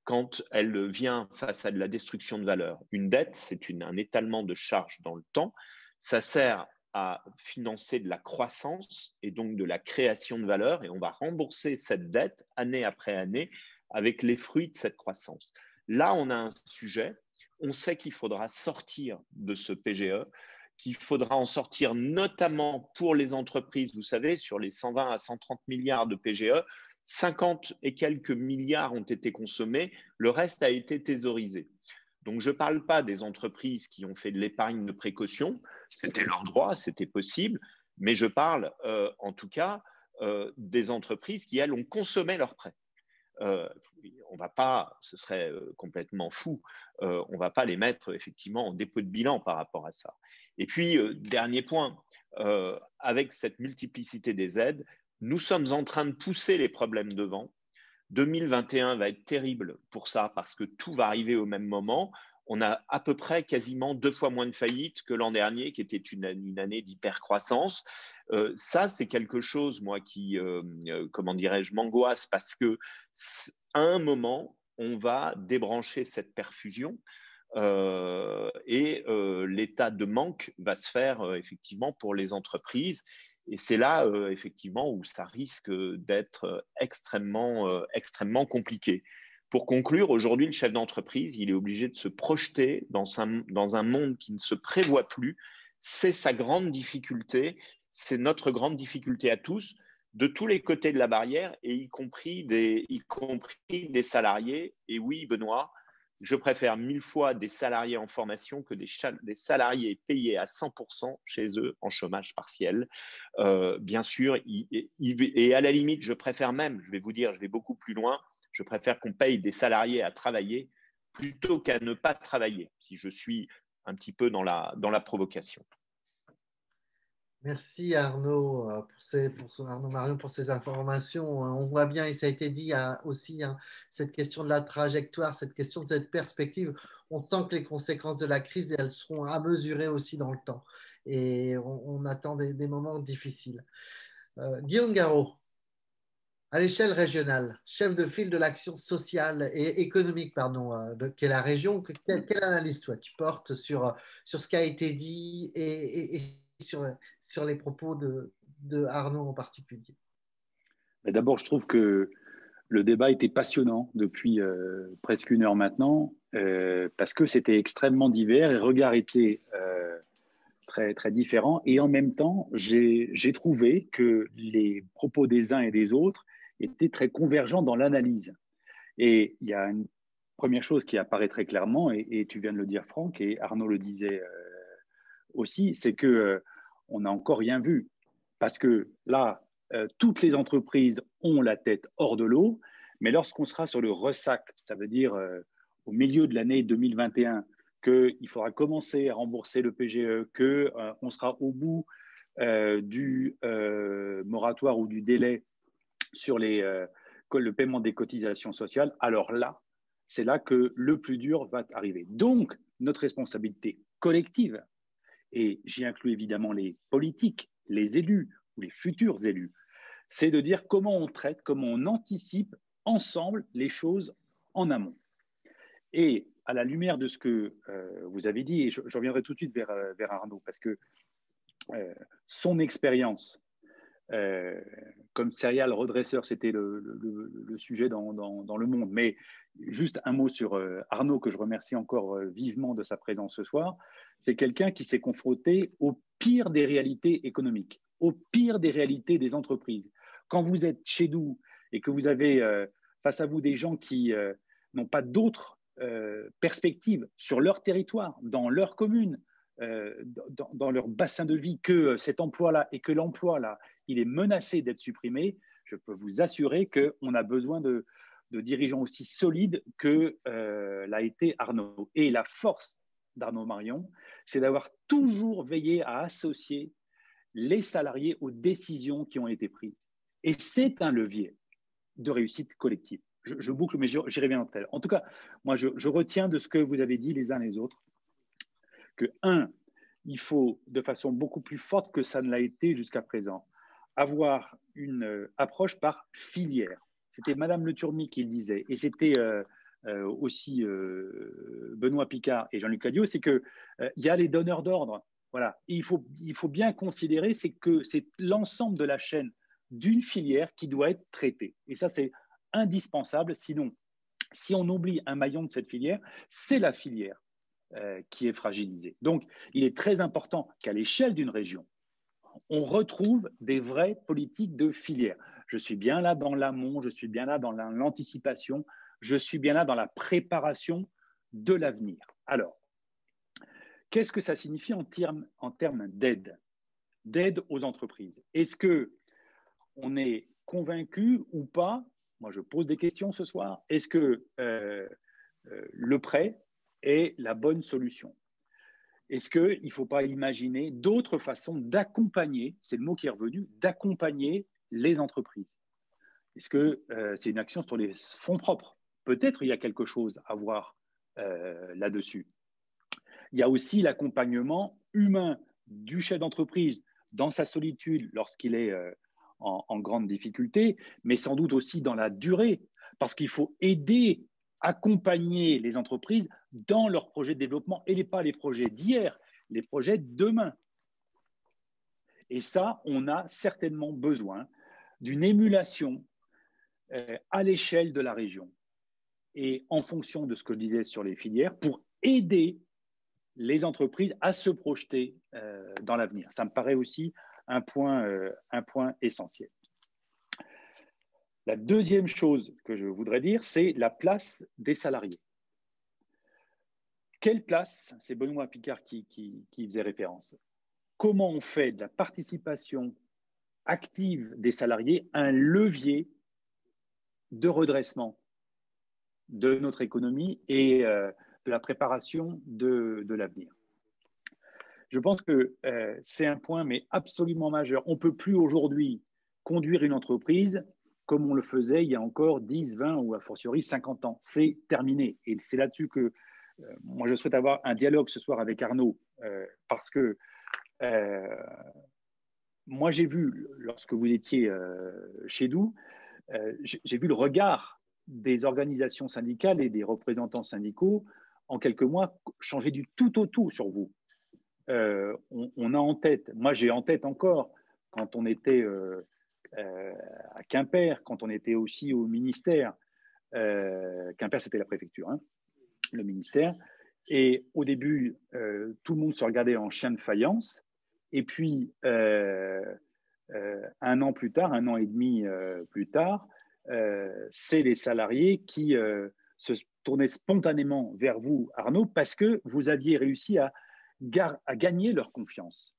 quand elle vient face à de la destruction de valeur. Une dette, c'est un étalement de charges dans le temps. Ça sert à financer de la croissance et donc de la création de valeur, et on va rembourser cette dette année après année avec les fruits de cette croissance. Là, on a un sujet, on sait qu'il faudra sortir de ce PGE, qu'il faudra en sortir notamment pour les entreprises. Vous savez, sur les 120 à 130 milliards de PGE, 50 et quelques milliards ont été consommés, le reste a été thésaurisé. Donc, je ne parle pas des entreprises qui ont fait de l'épargne de précaution, c'était leur droit, c'était possible, mais je parle en tout cas des entreprises qui, elles, ont consommé leurs prêts. On va pas, ce serait complètement fou, on ne va pas les mettre effectivement en dépôt de bilan par rapport à ça. Et puis, dernier point, avec cette multiplicité des aides, nous sommes en train de pousser les problèmes devant. 2021 va être terrible pour ça parce que tout va arriver au même moment. On a à peu près quasiment 2 fois moins de faillites que l'an dernier, qui était une année d'hypercroissance. Ça, c'est quelque chose, moi, qui, comment dirais-je, m'angoisse parce que à un moment, on va débrancher cette perfusion et l'état de manque va se faire effectivement pour les entreprises. Et c'est là, effectivement, où ça risque d'être extrêmement compliqué. Pour conclure, aujourd'hui, le chef d'entreprise, il est obligé de se projeter dans un monde qui ne se prévoit plus. C'est sa grande difficulté, c'est notre grande difficulté à tous, de tous les côtés de la barrière, et y compris des salariés. Et oui, Benoît, je préfère 1000 fois des salariés en formation que des salariés payés à 100% chez eux en chômage partiel. Bien sûr, et à la limite, je préfère même, je vais vous dire, je vais beaucoup plus loin, je préfère qu'on paye des salariés à travailler plutôt qu'à ne pas travailler, si je suis un petit peu dans la provocation. Merci Arnaud, Arnaud Marion pour ces informations. On voit bien, et ça a été dit aussi, hein, cette question de la trajectoire, cette question de cette perspective. On sent que les conséquences de la crise, elles seront à mesurer aussi dans le temps. Et on attend des moments difficiles. Guillaume Garot, à l'échelle régionale, chef de file de l'action sociale et économique, pardon, qu'est la région, quelle analyse toi tu portes sur ce qui a été dit et sur les propos de Arnaud en particulier? D'abord, je trouve que le débat était passionnant depuis presque une heure maintenant, parce que c'était extrêmement divers et les regards étaient très, très différents. Et en même temps, j'ai trouvé que les propos des uns et des autres étaient très convergents dans l'analyse. Et il y a une première chose qui apparaît très clairement, et tu viens de le dire, Franck, et Arnaud le disait aussi, c'est que on n'a encore rien vu. Parce que là, toutes les entreprises ont la tête hors de l'eau, mais lorsqu'on sera sur le ressac, ça veut dire au milieu de l'année 2021, qu'il faudra commencer à rembourser le PGE, qu'on sera au bout du moratoire ou du délai sur le paiement des cotisations sociales, alors là, c'est là que le plus dur va arriver. Donc, notre responsabilité collective, et j'y inclus évidemment les politiques, les élus ou les futurs élus, c'est de dire comment on traite, comment on anticipe ensemble les choses en amont. Et à la lumière de ce que vous avez dit, et je reviendrai tout de suite vers Arnaud, parce que son expérience comme serial redresseur, c'était le sujet dans Le Monde. Mais juste un mot sur Arnaud, que je remercie encore vivement de sa présence ce soir. C'est quelqu'un qui s'est confronté au pire des réalités économiques, au pire des réalités des entreprises. Quand vous êtes chez nous et que vous avez face à vous des gens qui n'ont pas d'autres perspectives sur leur territoire, dans leur commune, dans leur bassin de vie, que cet emploi-là et que l'emploi-là, il est menacé d'être supprimé, je peux vous assurer qu'on a besoin de dirigeants aussi solides que l'a été Arnaud. Et la force d'Arnaud Marion, c'est d'avoir toujours veillé à associer les salariés aux décisions qui ont été prises. Et c'est un levier de réussite collective. Je boucle, mais j'y reviens en tel. En tout cas, moi, je retiens de ce que vous avez dit les uns les autres, que, il faut, de façon beaucoup plus forte que ça ne l'a été jusqu'à présent, avoir une approche par filière. C'était Madame Le Turmy qui le disait, et c'était aussi Benoît Picard et Jean-Luc Cadiot, c'est qu'il y a les donneurs d'ordre. Voilà. Et il faut bien considérer que c'est l'ensemble de la chaîne d'une filière qui doit être traitée. Et ça, c'est indispensable. Sinon, si on oublie un maillon de cette filière, c'est la filière qui est fragilisée. Donc, il est très important qu'à l'échelle d'une région, on retrouve des vraies politiques de filière. Je suis bien là dans l'amont, je suis bien là dans l'anticipation, je suis bien là dans la préparation de l'avenir. Alors, qu'est-ce que ça signifie en termes d'aide aux entreprises? Est-ce qu'on est convaincu ou pas? Moi, je pose des questions ce soir. Est-ce que le prêt est la bonne solution? Est-ce qu'il ne faut pas imaginer d'autres façons d'accompagner, c'est le mot qui est revenu, d'accompagner les entreprises? Est-ce que c'est une action sur les fonds propres? Peut-être il y a quelque chose à voir là-dessus. Il y a aussi l'accompagnement humain du chef d'entreprise dans sa solitude lorsqu'il est en grande difficulté, mais sans doute aussi dans la durée, parce qu'il faut aider, accompagner les entreprises dans leurs projets de développement, et pas les projets d'hier, les projets de demain. Et ça, on a certainement besoin d'une émulation à l'échelle de la région et en fonction de ce que je disais sur les filières, pour aider les entreprises à se projeter dans l'avenir. Ça me paraît aussi un point essentiel. La deuxième chose que je voudrais dire, c'est la place des salariés. Quelle place? C'est Benoît Picard qui faisait référence. Comment on fait de la participation active des salariés un levier de redressement de notre économie et de la préparation de l'avenir? Je pense que c'est un point, mais absolument majeur. On ne peut plus aujourd'hui conduire une entreprise comme on le faisait il y a encore 10, 20 ou a fortiori 50 ans. C'est terminé. Et c'est là-dessus que moi, je souhaite avoir un dialogue ce soir avec Arnaud, parce que moi, j'ai vu, lorsque vous étiez chez nous, j'ai vu le regard des organisations syndicales et des représentants syndicaux en quelques mois changer du tout au tout sur vous. On a en tête, moi j'ai en tête encore, quand on était à Quimper, quand on était aussi au ministère, Quimper c'était la préfecture, hein, le ministère, et au début tout le monde se regardait en chien de faïence, et puis un an plus tard, un an et demi plus tard, c'est les salariés qui se tournaient spontanément vers vous, Arnaud, parce que vous aviez réussi à gagner leur confiance.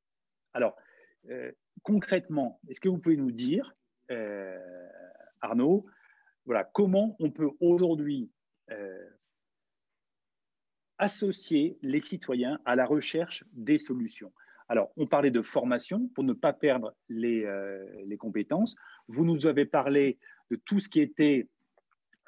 Alors, concrètement, est-ce que vous pouvez nous dire, Arnaud, voilà, comment on peut aujourd'hui associer les citoyens à la recherche des solutions? Alors, on parlait de formation pour ne pas perdre les compétences. Vous nous avez parlé de tout ce qui était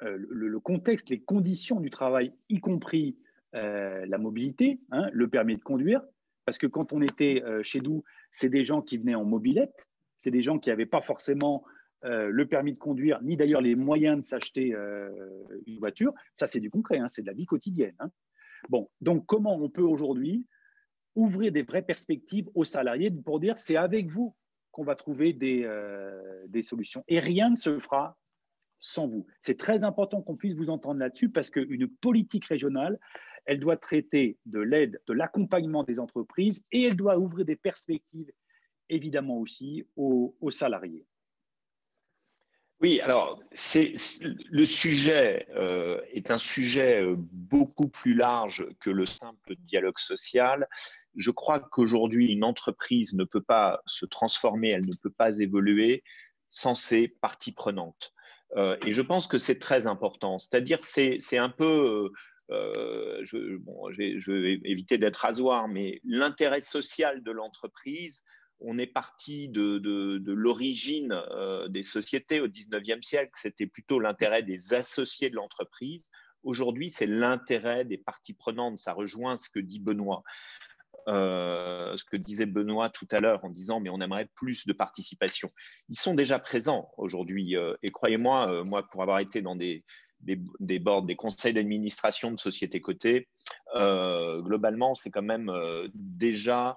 le contexte, les conditions du travail, y compris la mobilité, hein, le permis de conduire, parce que quand on était chez nous, c'est des gens qui venaient en mobilette, c'est des gens qui n'avaient pas forcément le permis de conduire, ni d'ailleurs les moyens de s'acheter une voiture. Ça, c'est du concret, hein, c'est de la vie quotidienne. Hein. Bon, donc comment on peut aujourd'hui ouvrir des vraies perspectives aux salariés pour dire c'est avec vous qu'on va trouver des solutions. Et rien ne se fera sans vous. C'est très important qu'on puisse vous entendre là-dessus parce qu'une politique régionale, elle doit traiter de l'aide, de l'accompagnement des entreprises et elle doit ouvrir des perspectives, évidemment aussi, aux salariés. Oui, alors le sujet est un sujet beaucoup plus large que le simple dialogue social. Je crois qu'aujourd'hui, une entreprise ne peut pas se transformer, elle ne peut pas évoluer sans ses parties prenantes. Et je pense que c'est très important. C'est-à-dire, c'est un peu, je vais éviter d'être rasoir, mais l'intérêt social de l'entreprise. On est parti de l'origine des sociétés au 19e siècle. C'était plutôt l'intérêt des associés de l'entreprise. Aujourd'hui, c'est l'intérêt des parties prenantes. Ça rejoint ce que dit Benoît. Ce que disait Benoît tout à l'heure en disant mais on aimerait plus de participation. Ils sont déjà présents aujourd'hui et croyez-moi, moi pour avoir été dans des boards, des conseils d'administration de sociétés cotées, globalement c'est quand même déjà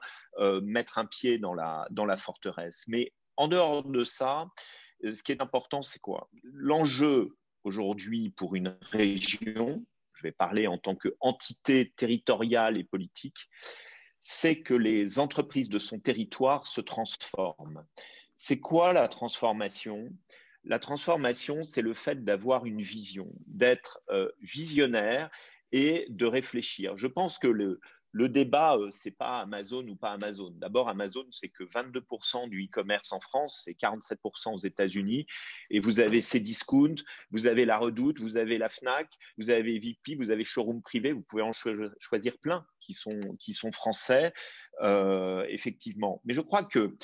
mettre un pied dans la forteresse. Mais en dehors de ça, ce qui est important c'est quoi? L'enjeu aujourd'hui pour une région, je vais parler en tant qu'entité territoriale et politique, c'est que les entreprises de son territoire se transforment. C'est quoi la transformation? La transformation, c'est le fait d'avoir une vision, d'être visionnaire et de réfléchir. Je pense que le débat, ce n'est pas Amazon ou pas Amazon. D'abord, Amazon, c'est que 22% du e-commerce en France, c'est 47% aux États-Unis. Et vous avez Cdiscount, vous avez La Redoute, vous avez la Fnac, vous avez Vipi, vous avez Showroom Privé. Vous pouvez en choisir plein qui sont français, effectivement. Mais je crois que,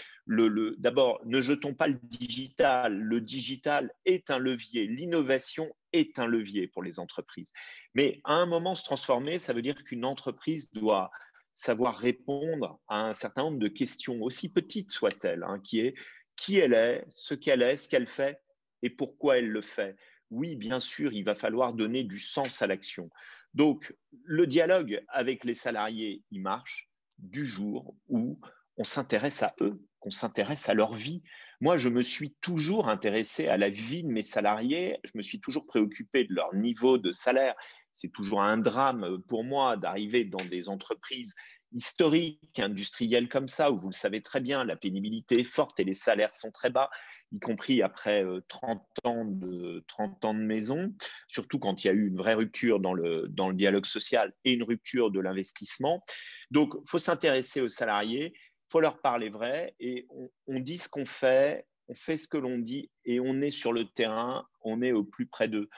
d'abord, ne jetons pas le digital. Le digital est un levier. L'innovation est un levier pour les entreprises. Mais à un moment, se transformer, ça veut dire qu'une entreprise doit savoir répondre à un certain nombre de questions, aussi petites soient-elles, hein, qui est qui elle est, ce qu'elle fait et pourquoi elle le fait. Oui, bien sûr, il va falloir donner du sens à l'action. Donc, le dialogue avec les salariés, il marche du jour où on s'intéresse à eux, qu'on s'intéresse à leur vie. Moi, je me suis toujours intéressé à la vie de mes salariés. Je me suis toujours préoccupé de leur niveau de salaire. C'est toujours un drame pour moi d'arriver dans des entreprises historiques, industrielles comme ça, où vous le savez très bien, la pénibilité est forte et les salaires sont très bas, y compris après 30 ans de maison, surtout quand il y a eu une vraie rupture dans le dialogue social et une rupture de l'investissement. Donc, il faut s'intéresser aux salariés, il faut leur parler vrai et on dit ce qu'on fait, on fait ce que l'on dit et on est sur le terrain, on est au plus près d'eux.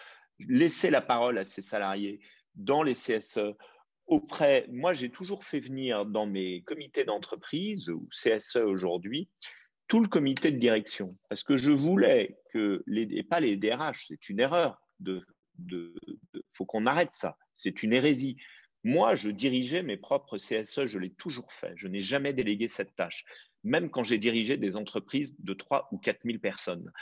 Laissez la parole à ces salariés dans les CSE, moi, j'ai toujours fait venir dans mes comités d'entreprise, ou CSE aujourd'hui, tout le comité de direction. Parce que je voulais que, et pas les DRH, c'est une erreur. Faut qu'on arrête ça. C'est une hérésie. Moi, je dirigeais mes propres CSE, je l'ai toujours fait. Je n'ai jamais délégué cette tâche, même quand j'ai dirigé des entreprises de 3 ou 4 000 personnes.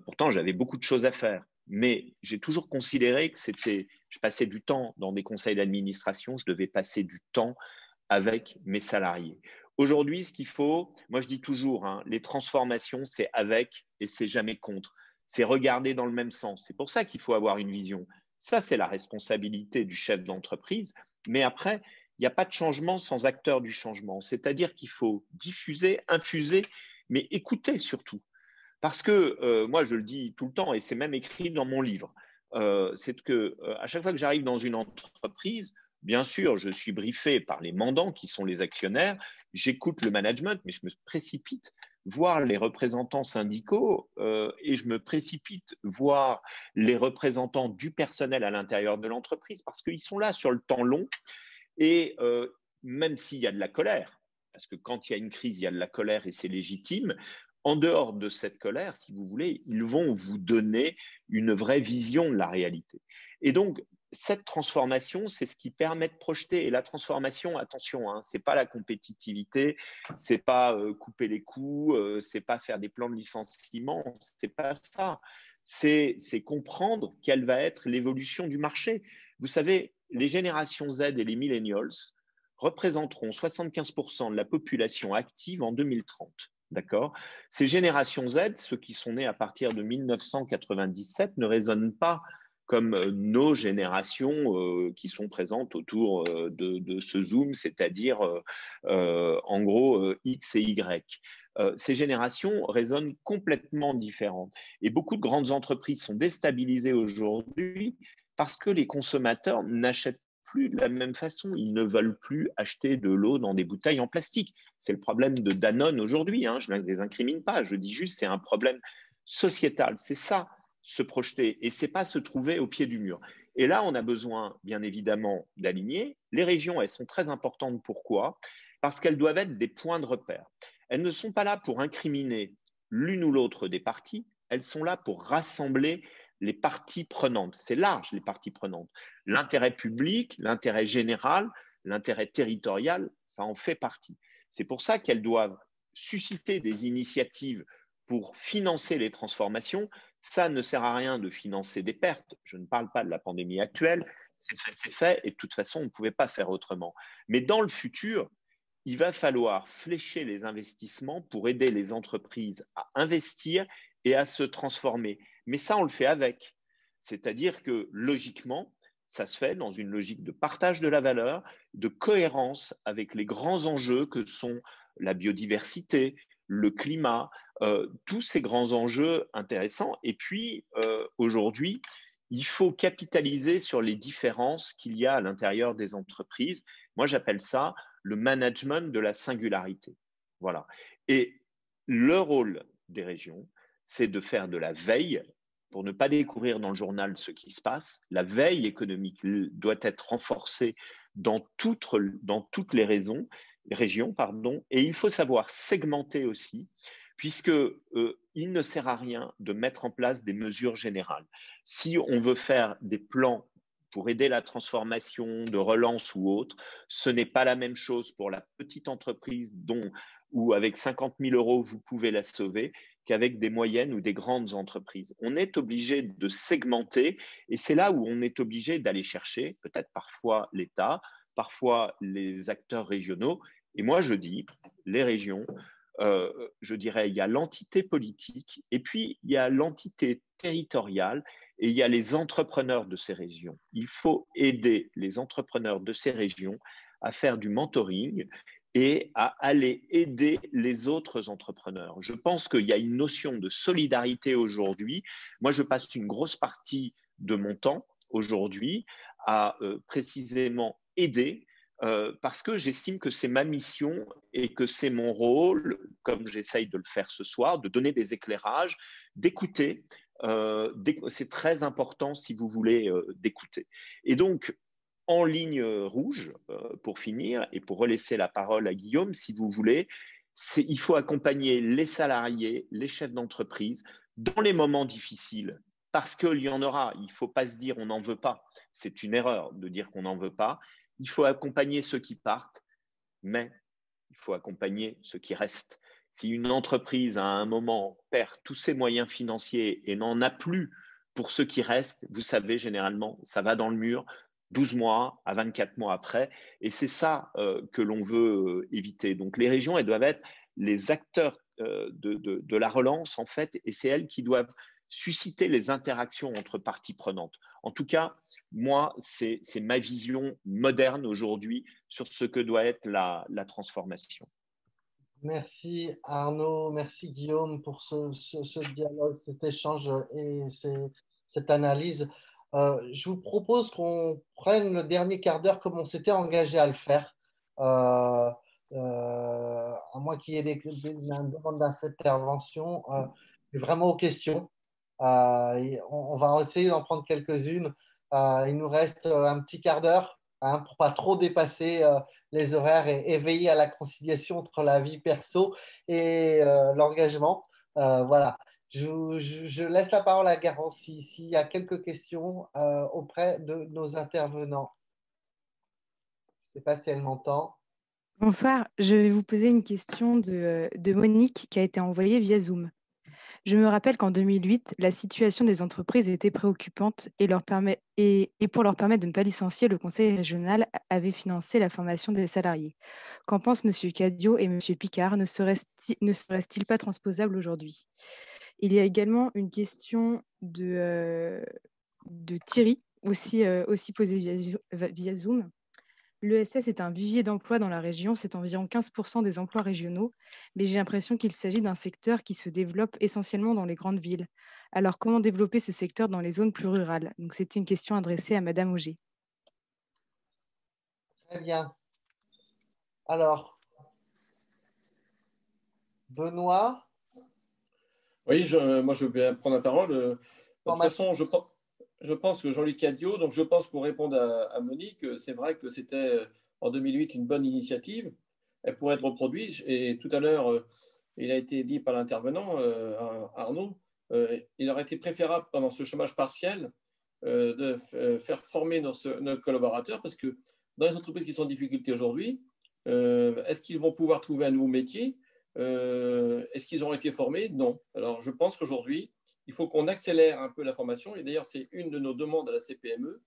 Pourtant, j'avais beaucoup de choses à faire. Mais j'ai toujours considéré que je passais du temps dans des conseils d'administration, je devais passer du temps avec mes salariés. Aujourd'hui, ce qu'il faut, moi je dis toujours, hein, les transformations, c'est avec et c'est jamais contre. C'est regarder dans le même sens. C'est pour ça qu'il faut avoir une vision. Ça, c'est la responsabilité du chef d'entreprise. Mais après, il n'y a pas de changement sans acteur du changement. C'est-à-dire qu'il faut diffuser, infuser, mais écouter surtout. Parce que moi, je le dis tout le temps, et c'est même écrit dans mon livre, c'est que à chaque fois que j'arrive dans une entreprise, bien sûr, je suis briefé par les mandants qui sont les actionnaires, j'écoute le management, mais je me précipite voir les représentants syndicaux et je me précipite voir les représentants du personnel à l'intérieur de l'entreprise parce qu'ils sont là sur le temps long et même s'il y a de la colère, parce que quand il y a une crise, il y a de la colère et c'est légitime, en dehors de cette colère, si vous voulez, ils vont vous donner une vraie vision de la réalité. Et donc, cette transformation, c'est ce qui permet de projeter. Et la transformation, attention, hein, ce n'est pas la compétitivité, ce n'est pas couper les coûts, ce n'est pas faire des plans de licenciement, ce n'est pas ça. C'est comprendre quelle va être l'évolution du marché. Vous savez, les générations Z et les millennials représenteront 75% de la population active en 2030. D'accord ? Ces générations Z, ceux qui sont nés à partir de 1997, ne raisonnent pas comme nos générations qui sont présentes autour de ce Zoom, c'est-à-dire en gros X et Y. Ces générations raisonnent complètement différentes. Et beaucoup de grandes entreprises sont déstabilisées aujourd'hui parce que les consommateurs n'achètent plus de la même façon. Ils ne veulent plus acheter de l'eau dans des bouteilles en plastique. C'est le problème de Danone aujourd'hui. Hein. Je ne les incrimine pas. Je dis juste c'est un problème sociétal. C'est ça, se projeter. Et ce n'est pas se trouver au pied du mur. Et là, on a besoin, bien évidemment, d'aligner. Les régions, elles sont très importantes. Pourquoi ? Parce qu'elles doivent être des points de repère. Elles ne sont pas là pour incriminer l'une ou l'autre des parties. Elles sont là pour rassembler les parties prenantes. C'est large, les parties prenantes. L'intérêt public, l'intérêt général, l'intérêt territorial, ça en fait partie. C'est pour ça qu'elles doivent susciter des initiatives pour financer les transformations. Ça ne sert à rien de financer des pertes. Je ne parle pas de la pandémie actuelle. C'est fait, et de toute façon, on ne pouvait pas faire autrement. Mais dans le futur, il va falloir flécher les investissements pour aider les entreprises à investir et à se transformer. Mais ça, on le fait avec. C'est-à-dire que logiquement, ça se fait dans une logique de partage de la valeur, de cohérence avec les grands enjeux que sont la biodiversité, le climat, tous ces grands enjeux intéressants. Et puis, aujourd'hui, il faut capitaliser sur les différences qu'il y a à l'intérieur des entreprises. Moi, j'appelle ça le management de la singularité. Voilà. Et le rôle des régions, c'est de faire de la veille pour ne pas découvrir dans le journal ce qui se passe. La veille économique doit être renforcée dans toutes les régions, et il faut savoir segmenter aussi, puisque il ne sert à rien de mettre en place des mesures générales. Si on veut faire des plans pour aider la transformation de relance ou autre, ce n'est pas la même chose pour la petite entreprise où avec 50 000 euros, vous pouvez la sauver, qu'avec des moyennes ou des grandes entreprises. On est obligé de segmenter et c'est là où on est obligé d'aller chercher peut-être parfois l'État, parfois les acteurs régionaux. Et moi, je dis, les régions, je dirais, il y a l'entité politique et puis il y a l'entité territoriale et il y a les entrepreneurs de ces régions. Il faut aider les entrepreneurs de ces régions à faire du mentoring et à aller aider les autres entrepreneurs. Je pense qu'il y a une notion de solidarité aujourd'hui. Moi, je passe une grosse partie de mon temps aujourd'hui à précisément aider parce que j'estime que c'est ma mission et que c'est mon rôle, comme j'essaye de le faire ce soir, de donner des éclairages, d'écouter. C'est très important, si vous voulez, d'écouter. Et donc, en ligne rouge, pour finir, et pour relaisser la parole à Guillaume, si vous voulez, il faut accompagner les salariés, les chefs d'entreprise dans les moments difficiles, parce qu'il y en aura. Il ne faut pas se dire on n'en veut pas. C'est une erreur de dire qu'on n'en veut pas. Il faut accompagner ceux qui partent, mais il faut accompagner ceux qui restent. Si une entreprise, à un moment, perd tous ses moyens financiers et n'en a plus pour ceux qui restent, vous savez, généralement, ça va dans le mur 12 mois à 24 mois après. Et c'est ça que l'on veut éviter. Donc, les régions, elles doivent être les acteurs de la relance, en fait, et c'est elles qui doivent susciter les interactions entre parties prenantes. En tout cas, moi, c'est ma vision moderne aujourd'hui sur ce que doit être la transformation. Merci Arnaud, merci Guillaume pour ce dialogue, cet échange et cette analyse. Je vous propose qu'on prenne le dernier quart d'heure comme on s'était engagé à le faire, à moins qu'il y ait une demande d'intervention, mais vraiment aux questions. On va essayer d'en prendre quelques-unes. Il nous reste un petit quart d'heure pour ne pas trop dépasser les horaires et veiller à la conciliation entre la vie perso et l'engagement. Voilà. Je laisse la parole à Garance s'il y a quelques questions auprès de nos intervenants. Je ne sais pas si elle m'entend. Bonsoir, je vais vous poser une question de Monique qui a été envoyée via Zoom. Je me rappelle qu'en 2008, la situation des entreprises était préoccupante et pour leur permettre de ne pas licencier, le conseil régional avait financé la formation des salariés. Qu'en pensent M. Cadio et M. Picard? Ne serait-il pas transposable aujourd'hui? Il y a également une question de Thierry, aussi posée via Zoom. L'ESS est un vivier d'emploi dans la région, c'est environ 15% des emplois régionaux, mais j'ai l'impression qu'il s'agit d'un secteur qui se développe essentiellement dans les grandes villes. Alors, comment développer ce secteur dans les zones plus rurales? Donc, c'était une question adressée à Madame Auger. Très bien. Alors, Benoît? Oui, moi, je vais prendre la parole. De toute façon, je pense que Jean-Luc Cadio, donc je pense pour répondre à Monique, c'est vrai que c'était en 2008 une bonne initiative. Elle pourrait être reproduite. Et tout à l'heure, il a été dit par l'intervenant, Arnaud, il aurait été préférable pendant ce chômage partiel de faire former nos collaborateurs, parce que dans les entreprises qui sont en difficulté aujourd'hui, est-ce qu'ils vont pouvoir trouver un nouveau métier? Est-ce qu'ils ont été formés? Non. Alors, je pense qu'aujourd'hui, il faut qu'on accélère un peu la formation. Et d'ailleurs, c'est une de nos demandes à la CPME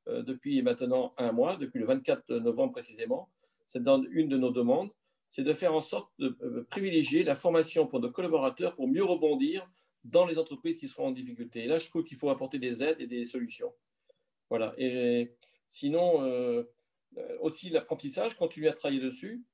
depuis maintenant un mois, depuis le 24 novembre précisément. C'est une de nos demandes, c'est de faire en sorte de privilégier la formation pour nos collaborateurs pour mieux rebondir dans les entreprises qui seront en difficulté. Et là, je trouve qu'il faut apporter des aides et des solutions. Voilà. Et sinon, aussi l'apprentissage, continuer à travailler dessus.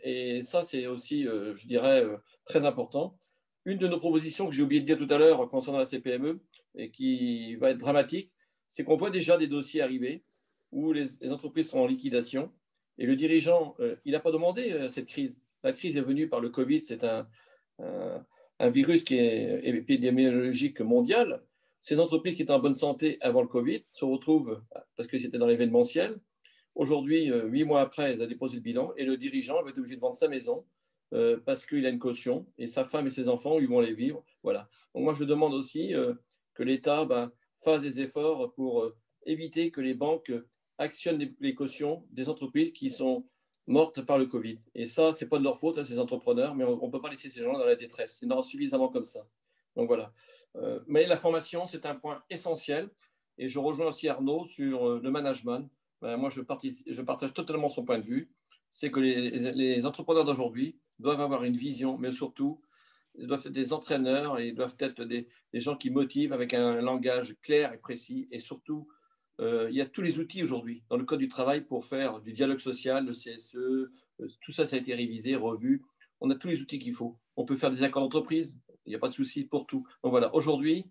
Et ça, c'est aussi, je dirais, très important. Une de nos propositions que j'ai oublié de dire tout à l'heure concernant la CPME et qui va être dramatique, c'est qu'on voit déjà des dossiers arriver où les entreprises sont en liquidation et le dirigeant, il n'a pas demandé cette crise. La crise est venue par le Covid, c'est un virus qui est épidémiologique mondial. Ces entreprises qui étaient en bonne santé avant le Covid se retrouvent, parce que c'était dans l'événementiel. Aujourd'hui, 8 mois après, elles ont déposé le bilan et le dirigeant va être obligé de vendre sa maison parce qu'il a une caution et sa femme et ses enfants, ils vont les vivre. Voilà. Donc moi, je demande aussi que l'État fasse des efforts pour éviter que les banques actionnent les cautions des entreprises qui sont mortes par le Covid. Et ça, ce n'est pas de leur faute, hein, ces entrepreneurs, mais on ne peut pas laisser ces gens dans la détresse. Il y en aura suffisamment comme ça. Donc voilà. Mais la formation, c'est un point essentiel. Et je rejoins aussi Arnaud sur le management. Moi, je partage totalement son point de vue. C'est que les entrepreneurs d'aujourd'hui doivent avoir une vision, mais surtout, ils doivent être des entraîneurs et ils doivent être des gens qui motivent avec un langage clair et précis. Et surtout, il y a tous les outils aujourd'hui dans le Code du travail pour faire du dialogue social, le CSE, tout ça, ça a été révisé, revu. On a tous les outils qu'il faut. On peut faire des accords d'entreprise, il n'y a pas de souci pour tout. Donc voilà, aujourd'hui,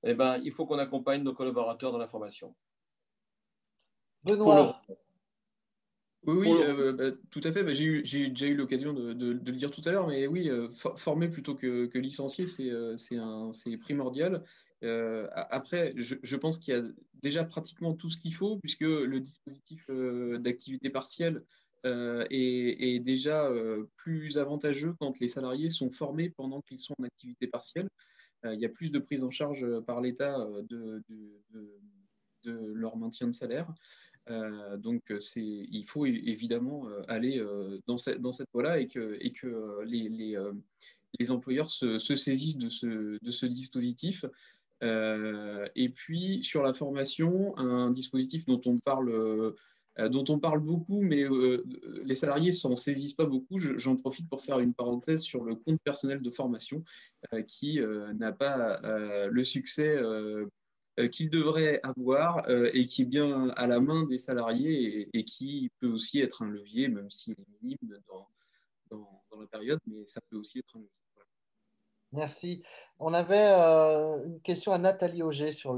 il faut qu'on accompagne nos collaborateurs dans la formation. Benoît. Oui, tout à fait. J'ai déjà eu l'occasion de le dire tout à l'heure, mais oui, former plutôt que licencier, c'est primordial. Après, je pense qu'il y a déjà pratiquement tout ce qu'il faut, puisque le dispositif d'activité partielle est déjà plus avantageux quand les salariés sont formés pendant qu'ils sont en activité partielle. Il y a plus de prise en charge par l'État de leur maintien de salaire. Donc, il faut évidemment aller dans cette voie-là et que les employeurs se saisissent de ce dispositif. Et puis, sur la formation, un dispositif dont on parle beaucoup, mais les salariés ne s'en saisissent pas beaucoup. J'en profite pour faire une parenthèse sur le compte personnel de formation qui n'a pas le succès qu'il devrait avoir et qui est bien à la main des salariés et qui peut aussi être un levier, même s'il est minime dans la période, mais ça peut aussi être un levier. Merci. On avait une question à Nathalie Auger sur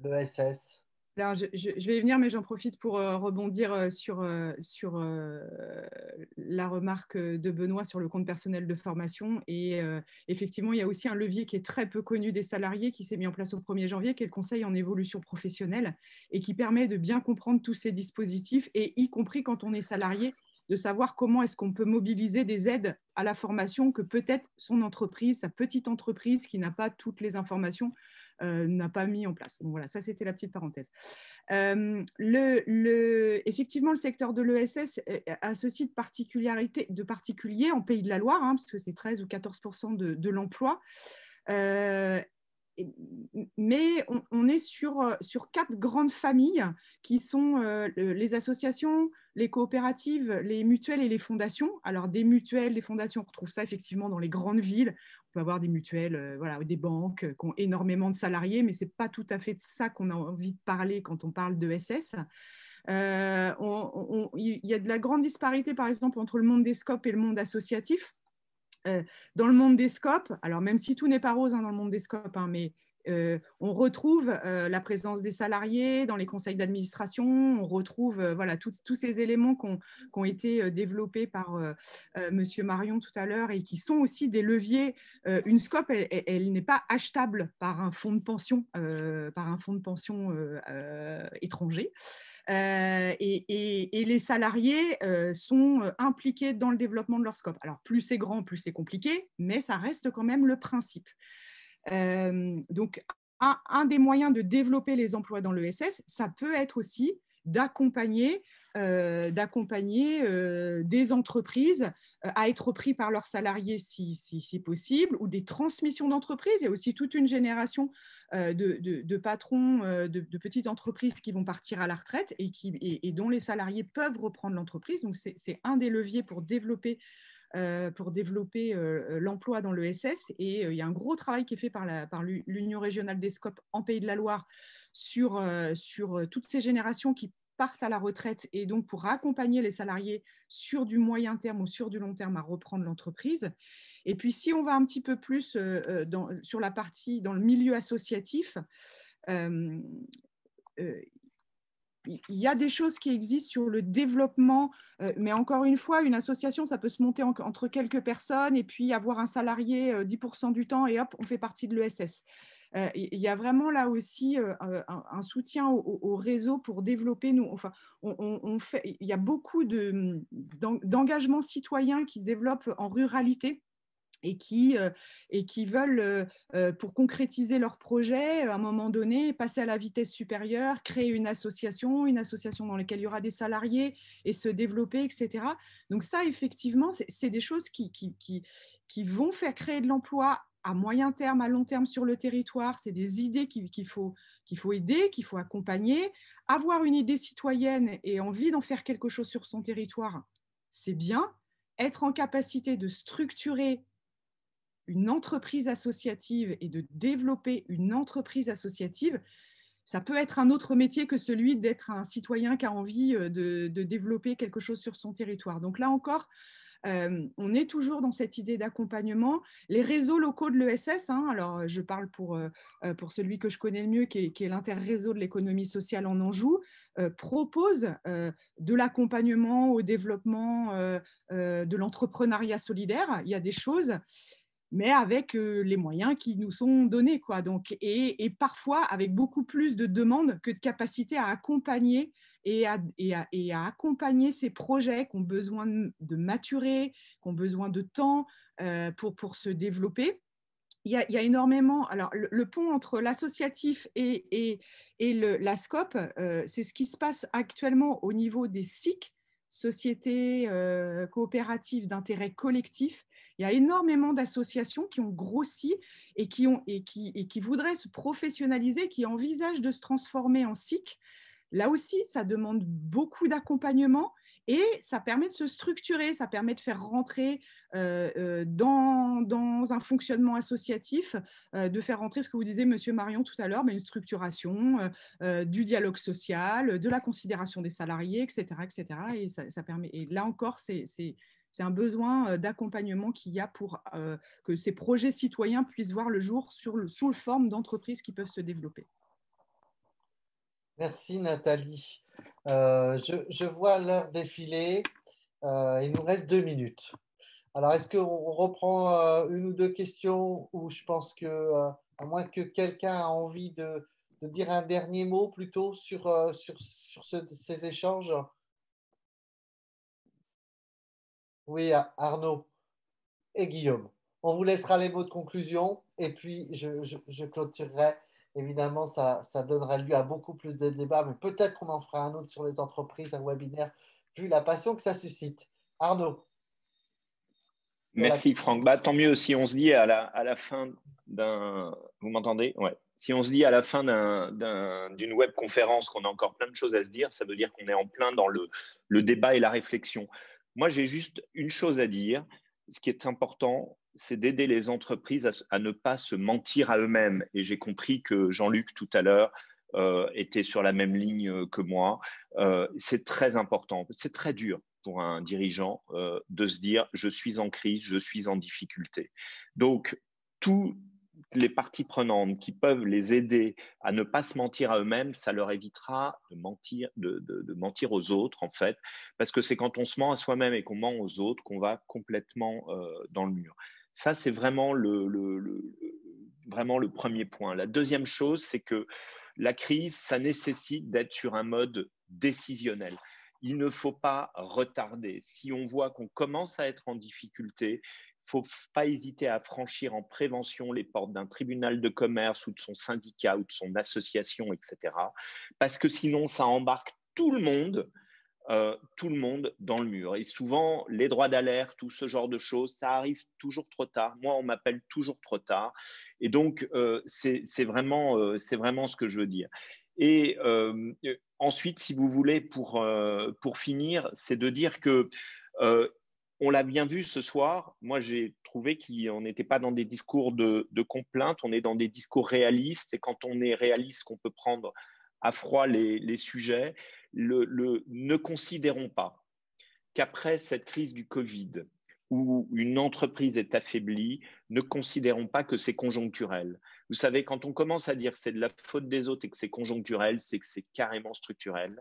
l'ESS. Alors, je vais y venir, mais j'en profite pour rebondir sur la remarque de Benoît sur le compte personnel de formation. Et effectivement, il y a aussi un levier qui est très peu connu des salariés, qui s'est mis en place au 1er janvier, qui est le conseil en évolution professionnelle, et qui permet de bien comprendre tous ces dispositifs, et y compris quand on est salarié, de savoir comment est-ce qu'on peut mobiliser des aides à la formation que peut-être son entreprise, sa petite entreprise qui n'a pas toutes les informations, n'a pas mis en place. Donc voilà, ça c'était la petite parenthèse. Effectivement, le secteur de l'ESS a ceci de particulier en Pays de la Loire, hein, parce que c'est 13 ou 14% de l'emploi. Mais on est sur 4 grandes familles qui sont les associations, les coopératives, les mutuelles et les fondations. Alors des mutuelles, des fondations, on retrouve ça effectivement dans les grandes villes. On peut avoir des mutuelles, voilà, des banques qui ont énormément de salariés, mais ce n'est pas tout à fait de ça qu'on a envie de parler quand on parle d'ESS. Il y a de la grande disparité, par exemple, entre le monde des SCOP et le monde associatif. Dans le monde des SCOP, alors même si tout n'est pas rose dans le monde des SCOP, mais on retrouve la présence des salariés dans les conseils d'administration, on retrouve voilà, tous ces éléments qui ont été développés par Monsieur Marion tout à l'heure et qui sont aussi des leviers. Une SCOP, elle n'est pas achetable par un fonds de pension, étranger. Et les salariés sont impliqués dans le développement de leur SCOP. Alors, plus c'est grand, plus c'est compliqué, mais ça reste quand même le principe. Donc, un des moyens de développer les emplois dans l'ESS, ça peut être aussi d'accompagner des entreprises à être pris par leurs salariés si possible, ou des transmissions d'entreprises. Il y a aussi toute une génération de patrons de petites entreprises qui vont partir à la retraite et dont les salariés peuvent reprendre l'entreprise. Donc, c'est un des leviers pour développer l'emploi dans l'ESS. Et il y a un gros travail qui est fait par l'Union régionale des SCOP en Pays de la Loire sur toutes ces générations qui partent à la retraite et donc pour accompagner les salariés sur du moyen terme ou sur du long terme à reprendre l'entreprise. Et puis, si on va un petit peu plus sur la partie dans le milieu associatif, il y a des choses qui existent sur le développement, mais encore une fois, une association, ça peut se monter entre quelques personnes et puis avoir un salarié 10% du temps et hop, on fait partie de l'ESS. Il y a vraiment là aussi un soutien au réseau pour développer. Il y a beaucoup d'engagements citoyens qui développent en ruralité et qui veulent, pour concrétiser leur projet, à un moment donné, passer à la vitesse supérieure, créer une association dans laquelle il y aura des salariés et se développer, etc. Donc ça, effectivement, c'est des choses qui vont faire créer de l'emploi à moyen terme, à long terme sur le territoire. C'est des idées qu'il faut aider, qu'il faut accompagner. Avoir une idée citoyenne et envie d'en faire quelque chose sur son territoire, c'est bien. Être en capacité de structurer une entreprise associative et de développer une entreprise associative, ça peut être un autre métier que celui d'être un citoyen qui a envie de développer quelque chose sur son territoire. Donc là encore, on est toujours dans cette idée d'accompagnement. Les réseaux locaux de l'ESS, alors je parle pour celui que je connais le mieux, qui est l'interréseau de l'économie sociale en Anjou, propose de l'accompagnement au développement de l'entrepreneuriat solidaire. Il y a des choses. mais avec les moyens qui nous sont donnés, quoi. Donc, et parfois avec beaucoup plus de demandes que de capacité à accompagner et à accompagner ces projets qui ont besoin de maturer, qui ont besoin de temps pour se développer. Il y a énormément. Alors, le pont entre l'associatif et la SCOP, c'est ce qui se passe actuellement au niveau des SIC, sociétés coopératives d'intérêt collectif. Il y a énormément d'associations qui ont grossi et qui voudraient se professionnaliser, qui envisagent de se transformer en SIC. Là aussi, ça demande beaucoup d'accompagnement et ça permet de se structurer, ça permet de faire rentrer dans un fonctionnement associatif, de faire rentrer ce que vous disiez, Monsieur Marion, tout à l'heure, mais une structuration, du dialogue social, de la considération des salariés, etc. etc. Et ça permet. Et là encore, c'est un besoin d'accompagnement qu'il y a pour que ces projets citoyens puissent voir le jour sous forme d'entreprises qui peuvent se développer. Merci Nathalie. Je vois l'heure défiler. Il nous reste 2 minutes. Alors, est-ce qu'on reprend une ou deux questions ou je pense que, à moins que quelqu'un a envie de dire un dernier mot plutôt sur ces échanges? Oui, Arnaud et Guillaume. On vous laissera les mots de conclusion et puis je clôturerai. Évidemment, ça donnera lieu à beaucoup plus de débats, mais peut-être qu'on en fera un autre sur les entreprises, un webinaire, vu la passion que ça suscite. Arnaud. Merci Franck. Bah, tant mieux si on se dit à la fin d'un… Vous m'entendez? Ouais. Si on se dit à la fin d'une webconférence qu'on a encore plein de choses à se dire, ça veut dire qu'on est en plein dans le débat et la réflexion. Moi, j'ai juste une chose à dire. Ce qui est important, c'est d'aider les entreprises à ne pas se mentir à eux-mêmes. Et j'ai compris que Jean-Luc, tout à l'heure, était sur la même ligne que moi. C'est très important. C'est très dur pour un dirigeant de se dire « je suis en crise, je suis en difficulté ». Donc, toutes les parties prenantes qui peuvent les aider à ne pas se mentir à eux-mêmes, ça leur évitera de mentir aux autres, en fait, parce que c'est quand on se ment à soi-même et qu'on ment aux autres qu'on va complètement dans le mur. Ça, c'est vraiment vraiment le premier point. La deuxième chose, c'est que la crise, ça nécessite d'être sur un mode décisionnel. Il ne faut pas retarder. Si on voit qu'on commence à être en difficulté, il ne faut pas hésiter à franchir en prévention les portes d'un tribunal de commerce ou de son syndicat ou de son association, etc. Parce que sinon, ça embarque tout le monde dans le mur. Et souvent, les droits d'alerte ou ce genre de choses, ça arrive toujours trop tard. Moi, on m'appelle toujours trop tard. Et donc, c'est vraiment ce que je veux dire. Et ensuite, si vous voulez, pour finir, c'est de dire que on l'a bien vu ce soir. Moi, j'ai trouvé qu'on n'était pas dans des discours de complainte, on est dans des discours réalistes. C'est quand on est réaliste qu'on peut prendre à froid les sujets. Ne considérons pas qu'après cette crise du Covid, où une entreprise est affaiblie, ne considérons pas que c'est conjoncturel. Vous savez, quand on commence à dire que c'est de la faute des autres et que c'est conjoncturel, c'est que c'est carrément structurel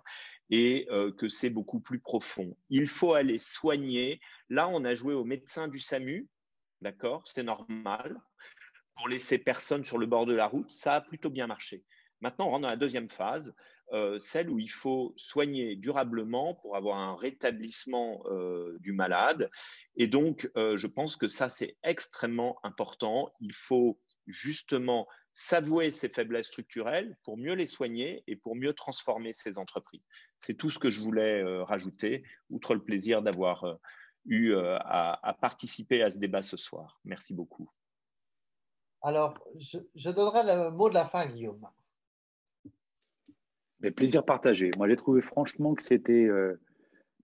et que c'est beaucoup plus profond. Il faut aller soigner. Là, on a joué aux médecins du SAMU, d'accord, c'est normal, pour laisser personne sur le bord de la route. Ça a plutôt bien marché. Maintenant, on rentre dans la deuxième phase, celle où il faut soigner durablement pour avoir un rétablissement du malade. Et donc, je pense que ça, c'est extrêmement important. Il faut justement s'avouer ses faiblesses structurelles pour mieux les soigner et pour mieux transformer ces entreprises. C'est tout ce que je voulais rajouter, outre le plaisir d'avoir eu à participer à ce débat ce soir. Merci beaucoup. Alors, je donnerai le mot de la fin, Guillaume. Mais plaisir partagé. Moi, j'ai trouvé franchement que c'était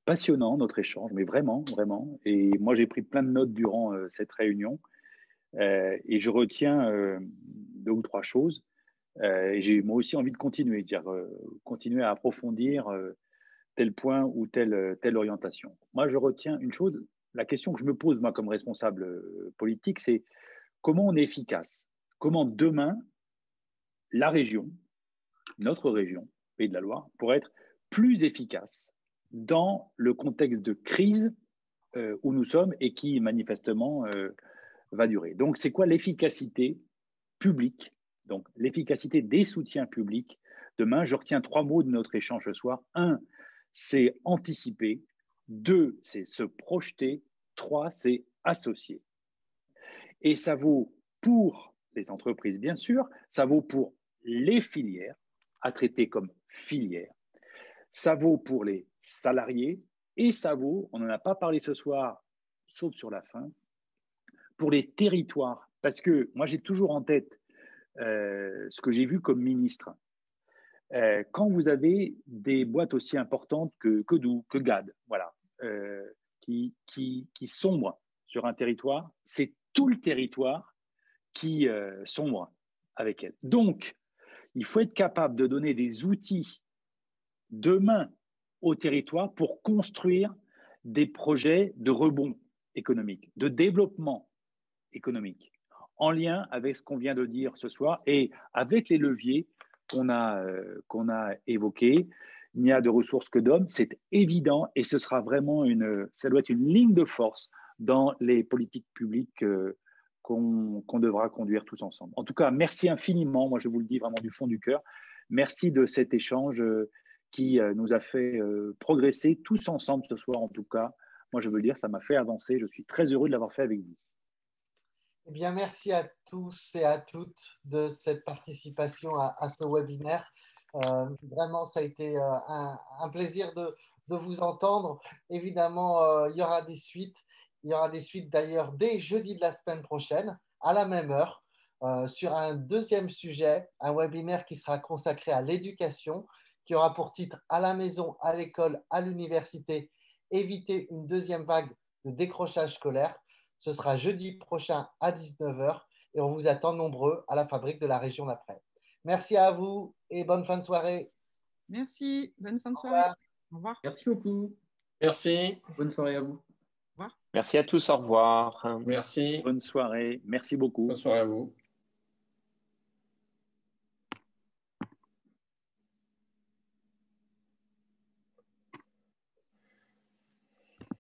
passionnant, notre échange, mais vraiment, vraiment. Et moi, j'ai pris plein de notes durant cette réunion. Et je retiens 2 ou 3 choses. Et j'ai moi aussi envie de continuer, continuer à approfondir tel point ou telle orientation. Moi, je retiens une chose. La question que je me pose, moi, comme responsable politique, c'est comment on est efficace? Comment demain, la région, notre région, Pays de la Loire, pourrait être plus efficace dans le contexte de crise où nous sommes et qui manifestement va durer. Donc, c'est quoi l'efficacité publique? Donc, l'efficacité des soutiens publics. Demain, je retiens 3 mots de notre échange ce soir. 1, c'est anticiper. 2, c'est se projeter. 3, c'est associer. Et ça vaut pour les entreprises, bien sûr. Ça vaut pour les filières, à traiter comme filières. Ça vaut pour les salariés. Et ça vaut, on n'en a pas parlé ce soir, sauf sur la fin, pour les territoires. Parce que moi, j'ai toujours en tête ce que j'ai vu comme ministre. Quand vous avez des boîtes aussi importantes que Doux, que GAD, voilà, qui sombrent sur un territoire, c'est tout le territoire qui sombre avec elles. Donc, il faut être capable de donner des outils demain au territoire pour construire des projets de rebond économique, de développement économique, en lien avec ce qu'on vient de dire ce soir et avec les leviers qu'on a évoqués. Il n'y a de ressources que d'hommes, c'est évident, et ce sera vraiment ça doit être une ligne de force dans les politiques publiques qu'on devra conduire tous ensemble. En tout cas, merci infiniment, moi je vous le dis vraiment du fond du cœur, merci de cet échange qui nous a fait progresser tous ensemble ce soir en tout cas. Moi je veux le dire, ça m'a fait avancer, je suis très heureux de l'avoir fait avec vous. Eh bien, merci à tous et à toutes de cette participation à ce webinaire. Vraiment, ça a été un plaisir de vous entendre. Évidemment, il y aura des suites. Il y aura des suites d'ailleurs dès jeudi de la semaine prochaine, à la même heure, sur un deuxième sujet, un webinaire qui sera consacré à l'éducation, qui aura pour titre « À la maison, à l'école, à l'université, éviter une deuxième vague de décrochage scolaire ». Ce sera jeudi prochain à 19 h et on vous attend nombreux à la fabrique de la région d'après. Merci à vous et bonne fin de soirée. Merci, bonne fin de soirée. Au revoir. Merci beaucoup. Merci. Bonne soirée à vous. Merci à tous, au revoir. Merci. Bonne soirée, merci beaucoup. Bonne soirée à vous.